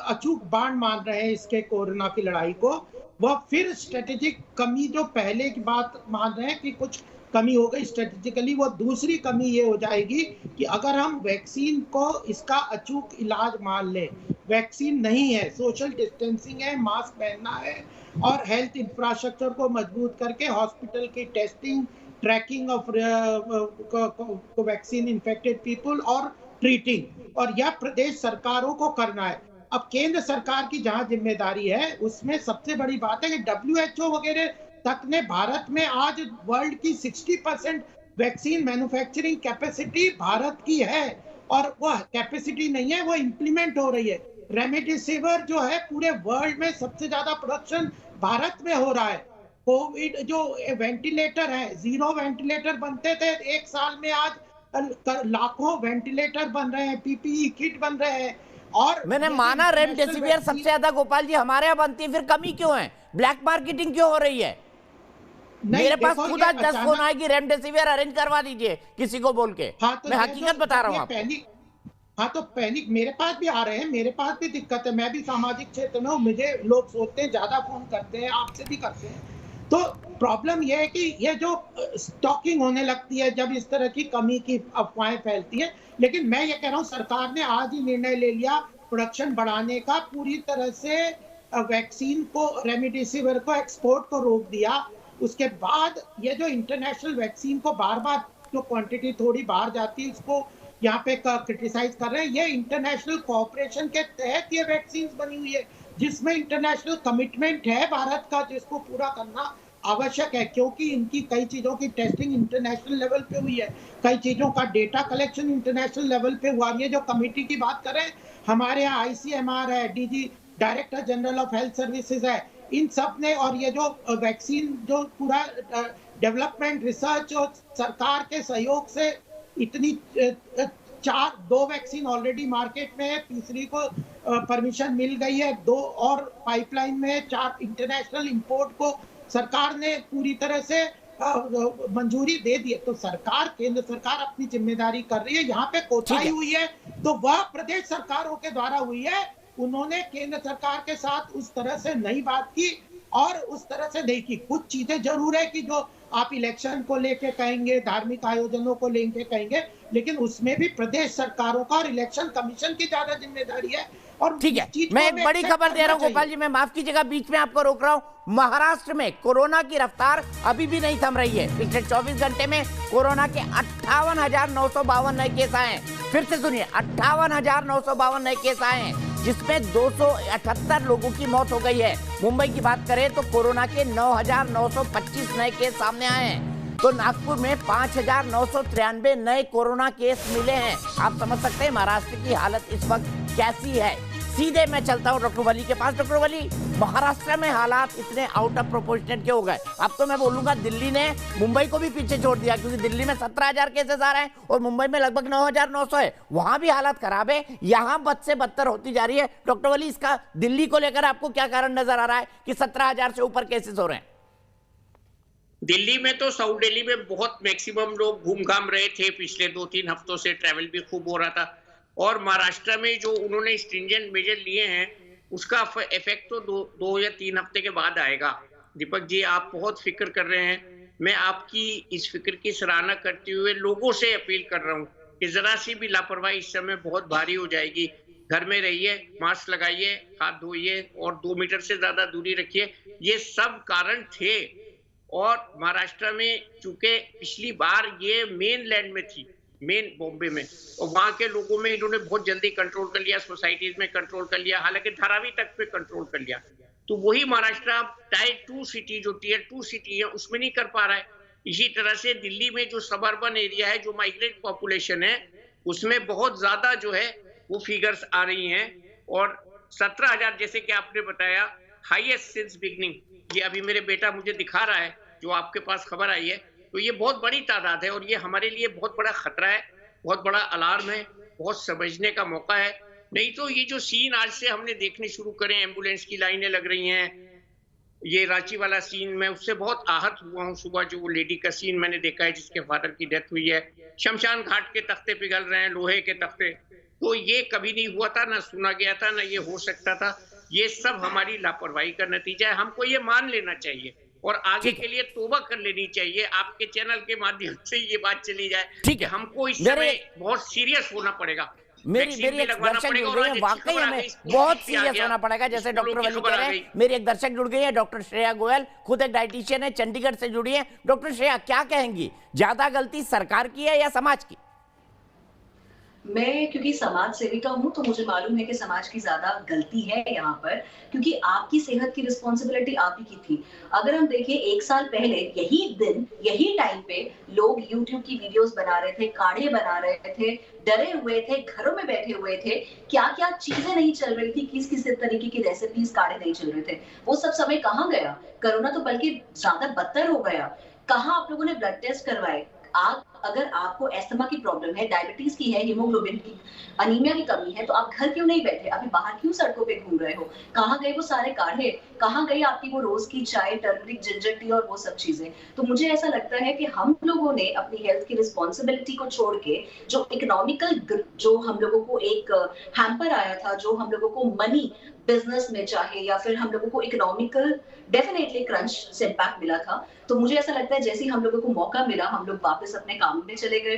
अचूक बाण मान रहे हैं, इसके कोरोना की लड़ाई को, वह फिर स्ट्रेटेजिक कमी जो पहले की बात मान रहे हैं कि कुछ कमी हो गई स्ट्रेटेजिकली, वो दूसरी कमी ये हो जाएगी कि अगर हम वैक्सीन को इसका अचूक इलाज मान लें, वैक्सीन नहीं है, सोशल डिस्टेंसिंग है, मास्क पहनना है, और हेल्थ इंफ्रास्ट्रक्चर को मजबूत करके हॉस्पिटल की testing, tracking of vaccine infected people और ट्रीटिंग, और यह प्रदेश सरकारों को करना है। अब केंद्र सरकार की जहां जिम्मेदारी है, उसमें सबसे बड़ी बात है कि WHO वगैरह तक ने भारत में आज वर्ल्ड की 60% वैक्सीन मैन्युफैक्चरिंग कैपेसिटी भारत की है, और वह कैपेसिटी नहीं है, वो इंप्लीमेंट हो रही है। रेमडेसिविर जो है पूरे वर्ल्ड में सबसे ज्यादा प्रोडक्शन भारत में हो रहा है। कोविड जो वेंटिलेटर है, 0 वेंटिलेटर बनते थे, 1 साल में आज लाखों वेंटिलेटर बन रहे हैं, PPE किट बन रहे हैं। और मैंने माना रेमडेसिविर सबसे ज्यादा गोपाल जी हमारे यहाँ बनती है, फिर कमी क्यों है? ब्लैक मार्केटिंग क्यों हो रही है? मेरे पास खुद आज 10 फोन आए कि रेमडेसिविर अरेंज करवा दीजिए किसी को बोल के। मैं हकीकत बता रहा हूँ आपको। तो पैनिक मेरे पास भी आ रहे हैं, मेरे पास भी दिक्कत है। मैं भी सामाजिक क्षेत्र में हूँ, मुझे लोग सोचते हैं, ज्यादा फोन करते हैं, आपसे भी करते हैं। तो प्रॉब्लम यह है कि ये जो स्टॉकिंग होने लगती है जब इस तरह की कमी की अफवाहें फैलती है। लेकिन मैं ये कह रहा हूँ, सरकार ने आज ही निर्णय ले लिया प्रोडक्शन बढ़ाने का, पूरी तरह से वैक्सीन को, रेमडेसिविर को एक्सपोर्ट को रोक दिया। उसके बाद ये जो इंटरनेशनल वैक्सीन को बार बार जो क्वांटिटी थोड़ी बाहर जाती है, इसको यहाँ पे क्रिटिसाइज कर रहे हैं। ये इंटरनेशनल कोऑपरेशन के तहत ये वैक्सीन बनी हुई है, जिसमें इंटरनेशनल कमिटमेंट है भारत का, जिसको पूरा करना आवश्यक है, क्योंकि इनकी कई चीजों की टेस्टिंग इंटरनेशनल लेवल पे हुई है, कई चीजों का डेटा कलेक्शन इंटरनेशनल लेवल पे हुआ। ये जो कमेटी की बात करें, हमारे यहाँ ICMR है, DG director general of health services है, इन सब ने, और ये जो वैक्सीन जो पूरा डेवलपमेंट रिसर्च और सरकार के सहयोग से इतनी 2 वैक्सीन ऑलरेडी मार्केट में है, तीसरी को परमिशन मिल गई है, 2 और पाइपलाइन में, 4 इंटरनेशनल इंपोर्ट को सरकार ने पूरी तरह से मंजूरी दे दी है। तो सरकार, केंद्र सरकार अपनी जिम्मेदारी कर रही है। यहाँ पे कोताही हुई है तो वह प्रदेश सरकारों के द्वारा हुई है। उन्होंने केंद्र सरकार के साथ उस तरह से नहीं बात की और उस तरह से नहीं की। कुछ चीजें जरूर है कि जो आप इलेक्शन को लेके कहेंगे, धार्मिक आयोजनों को लेके कहेंगे, लेकिन उसमें भी प्रदेश सरकारों का और इलेक्शन कमीशन की ज्यादा जिम्मेदारी है। और ठीक है, मैं एक बड़ी खबर दे रहा हूं गोपाल जी, मैं माफ कीजिएगा बीच में आपको रोक रहा हूं। महाराष्ट्र में कोरोना की रफ्तार अभी भी नहीं थम रही है। पिछले 24 घंटे में कोरोना के 58,952 नए केस आए हैं। फिर से सुनिए, 58,952 नए केस आए हैं, जिसमें 278 लोगों की मौत हो गई है। मुंबई की बात करें तो कोरोना के 9,925 नए केस सामने आए हैं। तो नागपुर में 5,993 नए कोरोना केस मिले हैं। आप समझ सकते हैं महाराष्ट्र की हालत इस वक्त कैसी है। सीधे मैं चलता हूं डॉक्टर वली के पास। डॉक्टर वली, महाराष्ट्र में हालात इतने आउट ऑफ प्रोपोर्शनेट के हो गए। अब तो मैं बोलूंगा दिल्ली ने मुंबई को भी पीछे छोड़ दिया, क्योंकि दिल्ली में 17,000 केसेस आ रहे हैं और मुंबई में लगभग 9,900 है। वहां भी हालत खराब है, यहाँ बद से बदतर होती जा रही है। डॉक्टर वली, इसका दिल्ली को लेकर आपको क्या कारण नजर आ रहा है कि 17,000 से ऊपर केसेस हो रहे हैं? दिल्ली में तो साउथ दिल्ली में बहुत मैक्सिमम लोग घूम घाम रहे थे। पिछले 2-3 हफ्तों से ट्रैवल भी खूब हो रहा था। और महाराष्ट्र में जो उन्होंने स्ट्रिंजेंट मेजर लिए हैं, उसका इफेक्ट तो 2 या 3 हफ्ते के बाद आएगा। दीपक जी, आप बहुत फिक्र कर रहे हैं। मैं आपकी इस फिक्र की सराहना करते हुए लोगों से अपील कर रहा हूँ कि जरा सी भी लापरवाही इस समय बहुत भारी हो जाएगी। घर में रहिए, मास्क लगाइए, हाथ धोइए और 2 मीटर से ज्यादा दूरी रखिए। ये सब कारण थे। और महाराष्ट्र में चूंकि पिछली बार ये मेन लैंड में थी, मेन बॉम्बे में, और वहां के लोगों में इन्होंने बहुत जल्दी कंट्रोल कर लिया, सोसाइटीज में कंट्रोल कर लिया, हालांकि धारावी तक पे कंट्रोल कर लिया। तो वही महाराष्ट्र टायर 2 सिटी, जो टियर 2 सिटी है, उसमें नहीं कर पा रहा है। इसी तरह से दिल्ली में जो सबअर्बन एरिया है, जो माइग्रेंट पॉपुलेशन है, उसमें बहुत ज्यादा जो है वो फिगर्स आ रही हैं। और 17,000 जैसे कि आपने बताया, हाईएस्ट सिंस बिगनिंग, ये अभी मेरे बेटा मुझे दिखा रहा है, जो आपके पास खबर आई है, तो ये बहुत बड़ी तादाद है और ये हमारे लिए बहुत बड़ा खतरा है, बहुत बड़ा अलार्म है, बहुत समझने का मौका है। नहीं तो ये जो सीन आज से हमने देखने शुरू करें, एम्बुलेंस की लाइनें लग रही हैं, ये रांची वाला सीन, मैं उससे बहुत आहत हुआ हूँ। सुबह जो लेडी का सीन मैंने देखा है जिसके फादर की डेथ हुई है, शमशान घाट के तख्ते पिघल रहे हैं, लोहे के तख्ते, तो ये कभी नहीं हुआ था, ना सुना गया था, ना ये हो सकता था। ये सब हमारी लापरवाही का नतीजा है। हमको ये मान लेना चाहिए और आगे के लिए तौबा कर लेनी चाहिए। आपके चैनल के माध्यम से ये बात चली जाए कि हमको इस समय बहुत सीरियस होना पड़ेगा। मेरी एक दर्शक जुड़ गई है, वाकई हमें बहुत सीरियस होना पड़ेगा, जैसे डॉक्टर वली कह रहे हैं। मेरी एक दर्शक जुड़ गई है, डॉक्टर श्रेया गोयल, खुद एक डाइटिशियन है, चंडीगढ़ से जुड़ी है। डॉक्टर श्रेया, क्या कहेंगी, ज्यादा गलती सरकार की है या समाज की? मैं क्योंकि समाज सेविका हूं, तो मुझे मालूम है कि समाज की ज्यादा गलती है यहाँ पर, क्योंकि आपकी सेहत की रिस्पॉन्सिबिलिटी आप ही की थी। अगर हम देखें 1 साल पहले यही दिन, यही टाइम पे लोग YouTube की वीडियोस बना रहे थे, काढ़े बना रहे थे, डरे हुए थे, घरों में बैठे हुए थे, क्या क्या चीजें नहीं चल रही थी, किस किस तरीके की रेसिपीज, काढ़े नहीं चल रहे थे। वो सब समय कहाँ गया? कोरोना तो बल्कि ज्यादा बदतर हो गया। कहाँ आप लोगों ने ब्लड टेस्ट करवाए? अगर आपको एस्थमा की प्रॉब्लम है, डायबिटीज की है, हीमोग्लोबिन की, अनीमिया की कमी है, तो आप घर क्यों नहीं बैठे? अभी बाहर क्यों सड़कों पे घूम रहे हो? कहाँ गए वो सारे काढ़े? कहाँ गई आपकी वो रोज की चाय, टर्मरिक, जिंजर टी और वो सब चीजें? तो मुझे ऐसा लगता है कि हम लोगों ने अपनी हेल्थ की रिस्पॉन्सिबिलिटी को छोड़ के, जो इकोनॉमिकल, जो हम लोगों को एक हैम्पर आया था, जो हम लोगों को मनी बिजनेस में चाहे या फिर हम लोगों को इकोनॉमिकल डेफिनेटली क्रंच से इम्पैक्ट मिला था, तो मुझे ऐसा लगता है जैसे ही हम लोगों को मौका मिला, हम लोग वापस अपने काम में चले गए,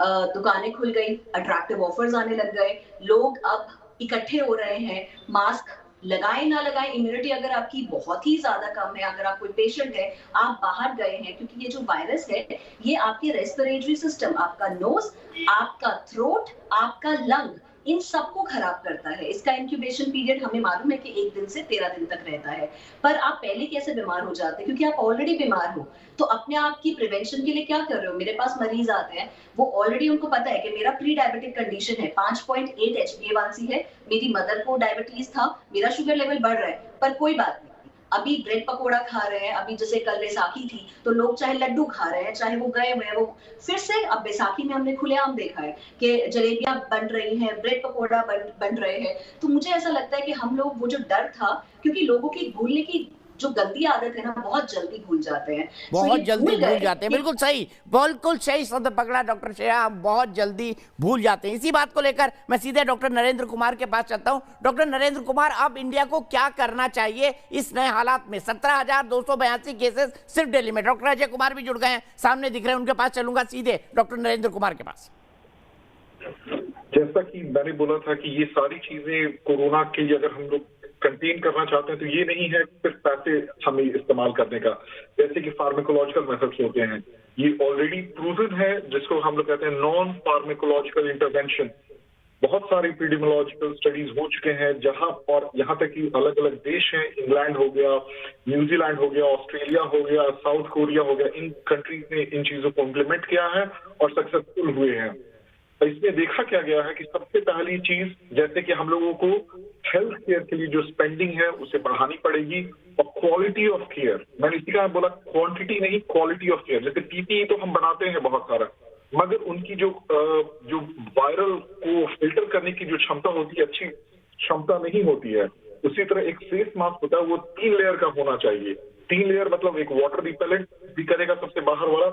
दुकानें खुल गई, अट्रैक्टिव ऑफर्स आने लग गए, लोग अब इकट्ठे हो रहे हैं, मास्क लगाए ना लगाए, इम्यूनिटी अगर आपकी बहुत ही ज्यादा कम है, अगर आप कोई पेशेंट है, आप बाहर गए हैं, क्योंकि ये जो वायरस है ये आपके रेस्पिरेटरी सिस्टम, आपका नोज, आपका थ्रोट, आपका लंग, इन सबको खराब करता है। इसका इंक्यूबेशन पीरियड हमें मालूम है कि 1 दिन से 13 दिन तक रहता है। पर आप पहले कैसे बीमार हो जाते हैं? क्योंकि आप ऑलरेडी बीमार हो, तो अपने आप की प्रिवेंशन के लिए क्या कर रहे हो? मेरे पास मरीज आते हैं, वो ऑलरेडी उनको पता है कि मेरा प्री डायबिटिक कंडीशन है, 5.8 HbA1c है, मेरी मदर को डायबिटीज था, मेरा शुगर लेवल बढ़ रहा है, पर कोई बात नहीं, अभी ब्रेड पकोड़ा खा रहे हैं। अभी जैसे कल बैसाखी थी तो लोग चाहे लड्डू खा रहे हैं, चाहे वो गए हुए हैं, वो फिर से अब बैसाखी में हमने खुलेआम देखा है कि जलेबियां बन रही हैं, ब्रेड पकोड़ा बन रहे हैं। तो मुझे ऐसा लगता है कि हम लोग वो जो डर था, क्योंकि लोगों की भूलने की जो गंदी आदत है ना, बहुत जल्दी भूल जाते हैं। बहुत जल्दी भूल जाते हैं, बिल्कुल सही शब्द पकड़ा डॉक्टर श्रेया, हम बहुत जल्दी भूल जाते हैं। इसी बात को लेकर मैं सीधे डॉक्टर नरेंद्र कुमार के पास चलता हूं। डॉक्टर नरेंद्र कुमार, अब इंडिया को क्या करना चाहिए इस नए हालात में? 17,282 केसेस सिर्फ दिल्ली में। डॉक्टर अजय कुमार भी जुड़ गए हैं, सामने दिख रहे हैं, उनके पास चलूंगा सीधे डॉक्टर नरेंद्र कुमार के पास। जैसा कि मैंने बोला था कि ये सारी चीजें कोरोना के लिए अगर हम लोग कंटेन करना चाहते हैं तो ये नहीं है सिर्फ पैसे हमें इस्तेमाल करने का, जैसे कि फार्माकोलॉजिकल मेथड्स होते हैं, ये ऑलरेडी प्रूवन है, जिसको हम लोग कहते हैं नॉन फार्माकोलॉजिकल इंटरवेंशन। बहुत सारी एपिडेमियोलॉजिकल स्टडीज हो चुके हैं जहां, और यहाँ तक कि अलग अलग देश हैं, इंग्लैंड हो गया, न्यूजीलैंड हो गया, ऑस्ट्रेलिया हो गया, साउथ कोरिया हो गया, इन कंट्रीज ने इन चीजों को इम्प्लीमेंट किया है और सक्सेसफुल हुए हैं। इसमें देखा क्या गया है कि सबसे पहली चीज, जैसे कि हम लोगों को हेल्थ केयर के लिए जो स्पेंडिंग है उसे बढ़ानी पड़ेगी, और क्वालिटी ऑफ केयर, मैंने इसी का बोला क्वांटिटी नहीं, क्वालिटी ऑफ केयर। जैसे पीपीई तो हम बनाते हैं बहुत सारा, मगर उनकी जो वायरल को फिल्टर करने की जो क्षमता होती है, अच्छी क्षमता नहीं होती है। उसी तरह एक फेस मास्क होता है, वो 3 लेयर का होना चाहिए। 3 लेयर मतलब एक वाटर रिपेलेंट भी करेगा सबसे बाहर वाला,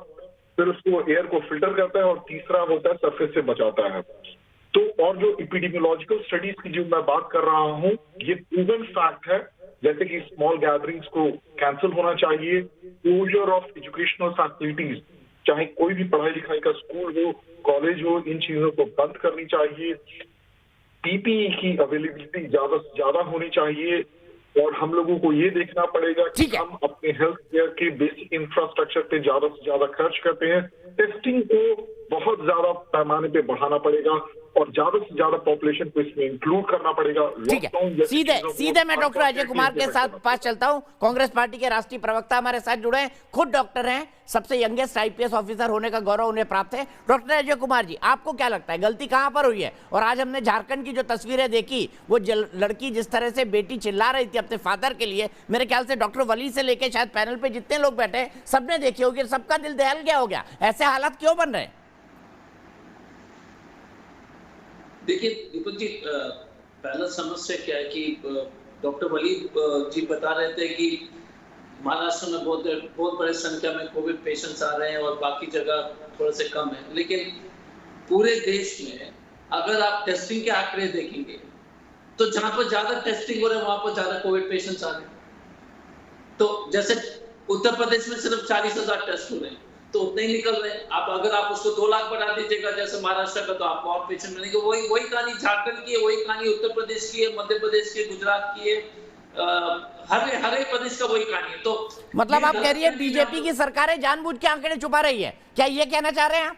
फिर उसको एयर को फिल्टर करता है, और तीसरा होता है सरफेस से बचाता है। तो और जो एपिडेमियोलॉजिकल स्टडीज की जो मैं बात कर रहा हूँ, ये प्रूवन फैक्ट है, जैसे कि स्मॉल गैदरिंग्स को कैंसिल होना चाहिए, क्लोजर ऑफ एजुकेशनल फैसिलिटीज, चाहे कोई भी पढ़ाई लिखाई का स्कूल हो, कॉलेज हो, इन चीजों को बंद करनी चाहिए। पीपीई की अवेलेबिलिटी ज्यादा से ज्यादा होनी चाहिए, और हम लोगों को ये देखना पड़ेगा कि हम अपने हेल्थ केयर के बेसिक इंफ्रास्ट्रक्चर पे ज्यादा से ज्यादा खर्च करते हैं। टेस्टिंग को बहुत ज्यादा पैमाने पे बढ़ाना पड़ेगा, और ज्यादा से ज्यादा पॉपुलेशन को इसमें इंक्लूड करना पड़ेगा। ठीक है, सीधे मैं डॉक्टर अजय कुमार के साथ पास चलता हूं। कांग्रेस पार्टी के राष्ट्रीय प्रवक्ता हमारे साथ जुड़े हैं, खुद डॉक्टर हैं, सबसे यंगेस्ट आईपीएस ऑफिसर होने का गौरव उन्हें प्राप्त है। डॉक्टर अजय कुमार जी, आपको क्या लगता है गलती कहां पर हुई है? और आज हमने झारखंड की जो तस्वीरें देखी, वो लड़की जिस तरह से बेटी चिल्ला रही थी अपने फादर के लिए, मेरे ख्याल से डॉक्टर वली से लेके शायद पैनल पे जितने लोग बैठे सबने देखी होगी, सबका दिल दहल गया हो गया। ऐसे हालात क्यों बन रहे हैं? देखिए दीपक जी, पहला समस्या क्या है कि डॉक्टर वली जी बता रहे थे कि महाराष्ट्र में बहुत बड़ी संख्या में कोविड पेशेंट्स आ रहे हैं और बाकी जगह थोड़ा से कम है, लेकिन पूरे देश में अगर आप टेस्टिंग के आंकड़े देखेंगे तो जहां पर ज्यादा टेस्टिंग हो रहा है वहां पर ज्यादा कोविड पेशेंट्स आ रहे हैं। तो जैसे उत्तर प्रदेश में सिर्फ 40,000 टेस्ट हो रहे हैं, तो उतने ही निकल रहे हैं। आप अगर आप उसको 2 लाख बढ़ा दीजिएगा जैसे महाराष्ट्र का, तो आपको और पेशेंट मिलेंगे। वही कहानी झारखंड की है, वही कहानी उत्तर प्रदेश की है, मध्य प्रदेश की, गुजरात की है, हर एक प्रदेश का वही कहानी है। तो मतलब आप कह रही है बीजेपी की सरकारें जानबूझ के आंकड़े छुपा रही है, क्या ये कहना चाह रहे हैं आप?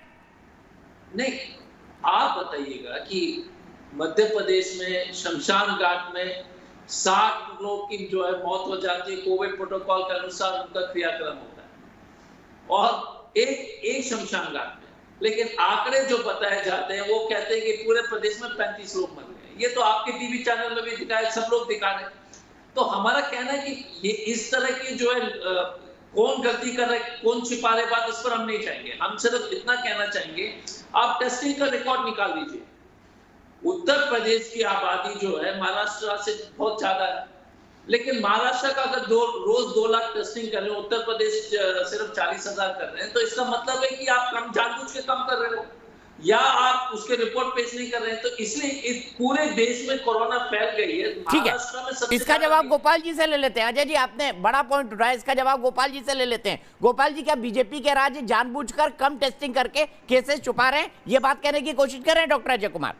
नहीं, आप बताइएगा कि मध्य प्रदेश में शमशान घाट में 60 लोग की जो है मौत हो जाती है, कोविड प्रोटोकॉल के अनुसार उनका क्रियाक्रम होता है, और एक शमशान घाट में, लेकिन आंकड़े जो बताए जाते हैं वो कहते हैं कि पूरे प्रदेश में 35 लोग मर गए। ये तो आपके टीवी चैनल में भी दिखाए, सब लोग दिखा रहे हैं। तो हमारा कहना है कि ये इस तरह की जो है कौन गलती कर रहा है, कौन छिपा रहे, बात इस पर हम नहीं चाहेंगे। हम सिर्फ इतना कहना चाहेंगे, आप टेस्टिंग का रिकॉर्ड निकाल दीजिए। उत्तर प्रदेश की आबादी जो है महाराष्ट्र से बहुत ज्यादा है, लेकिन महाराष्ट्र का अगर रोज 2 लाख टेस्टिंग कर रहे हो, उत्तर प्रदेश सिर्फ 40,000 कर रहे हैं, तो इसका मतलब है कि आप कम जानबूझ के कम कर रहे हो, या आप उसके रिपोर्ट पेश नहीं कर रहे हैं। तो इसलिए पूरे देश में कोरोना फैल गई है। ठीक है, इसका जवाब गोपाल जी से ले लेते हैं। अजय जी, आपने बड़ा पॉइंट उठाया, इसका जवाब गोपाल जी से ले लेते हैं। गोपाल जी, क्या बीजेपी के राज्य जानबूझकर कम टेस्टिंग करके केसेस छुपा रहे हैं, ये बात कहने की कोशिश कर रहे हैं डॉक्टर अजय कुमार?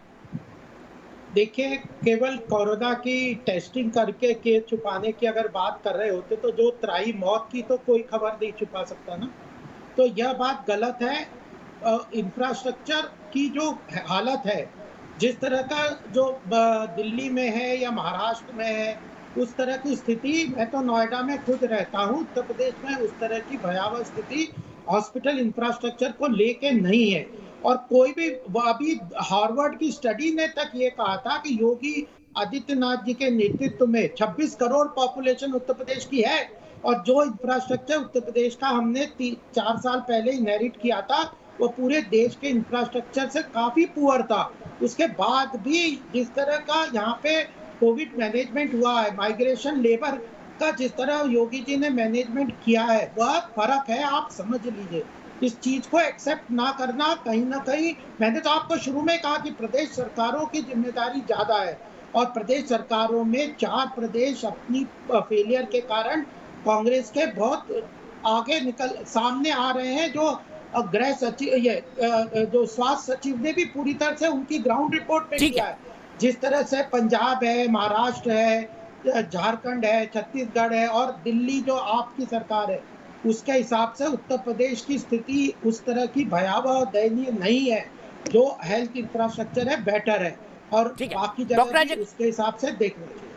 देखिए, केवल कोरोना की टेस्टिंग करके केस छुपाने की अगर बात कर रहे होते तो जो त्राई मौत की तो कोई खबर नहीं छुपा सकता ना, तो यह बात गलत है। इंफ्रास्ट्रक्चर की जो हालत है, जिस तरह का जो दिल्ली में है या महाराष्ट्र में है, उस तरह की स्थिति, मैं तो नोएडा में खुद रहता हूँ, उत्तर प्रदेश में उस तरह की भयावह स्थिति हॉस्पिटल इंफ्रास्ट्रक्चर को लेके नहीं है। और कोई भी, अभी हार्वर्ड की स्टडी ने तक ये कहा था कि योगी आदित्यनाथ जी के नेतृत्व में 26 करोड़ पॉपुलेशन उत्तर प्रदेश की है, और जो इंफ्रास्ट्रक्चर उत्तर प्रदेश का हमने 4 साल पहले इनहेरिट किया था, वो पूरे देश के इंफ्रास्ट्रक्चर से काफी पुअर था। उसके बाद भी जिस तरह का यहाँ पे कोविड मैनेजमेंट हुआ है, माइग्रेशन लेबर का जिस तरह योगी जी ने मैनेजमेंट किया है बहुत फर्क है, आप समझ लीजिए। इस चीज को एक्सेप्ट ना करना कहीं ना कहीं, मैंने तो आपको शुरू में कहा कि प्रदेश सरकारों की जिम्मेदारी ज्यादा है और प्रदेश सरकारों में 4 प्रदेश अपनी फेलियर के कारण कांग्रेस के बहुत आगे सामने आ रहे हैं। जो गृह सचिव जो स्वास्थ्य सचिव ने भी पूरी तरह से उनकी ग्राउंड रिपोर्ट पे किया है। जिस तरह से पंजाब है, महाराष्ट्र है, झारखंड है, छत्तीसगढ़ है और दिल्ली जो आपकी सरकार है, उसके हिसाब से उत्तर प्रदेश की स्थिति उस तरह की भयावह और दयनीय नहीं है। जो हेल्थ इंफ्रास्ट्रक्चर है बेटर है और बाकी जगह भी उसके हिसाब से देखना चाहिए।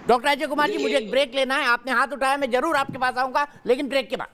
डॉक्टर अजय कुमार जी, मुझे एक ब्रेक लेना है। आपने हाथ उठाया, मैं जरूर आपके पास आऊंगा, लेकिन ब्रेक के बाद।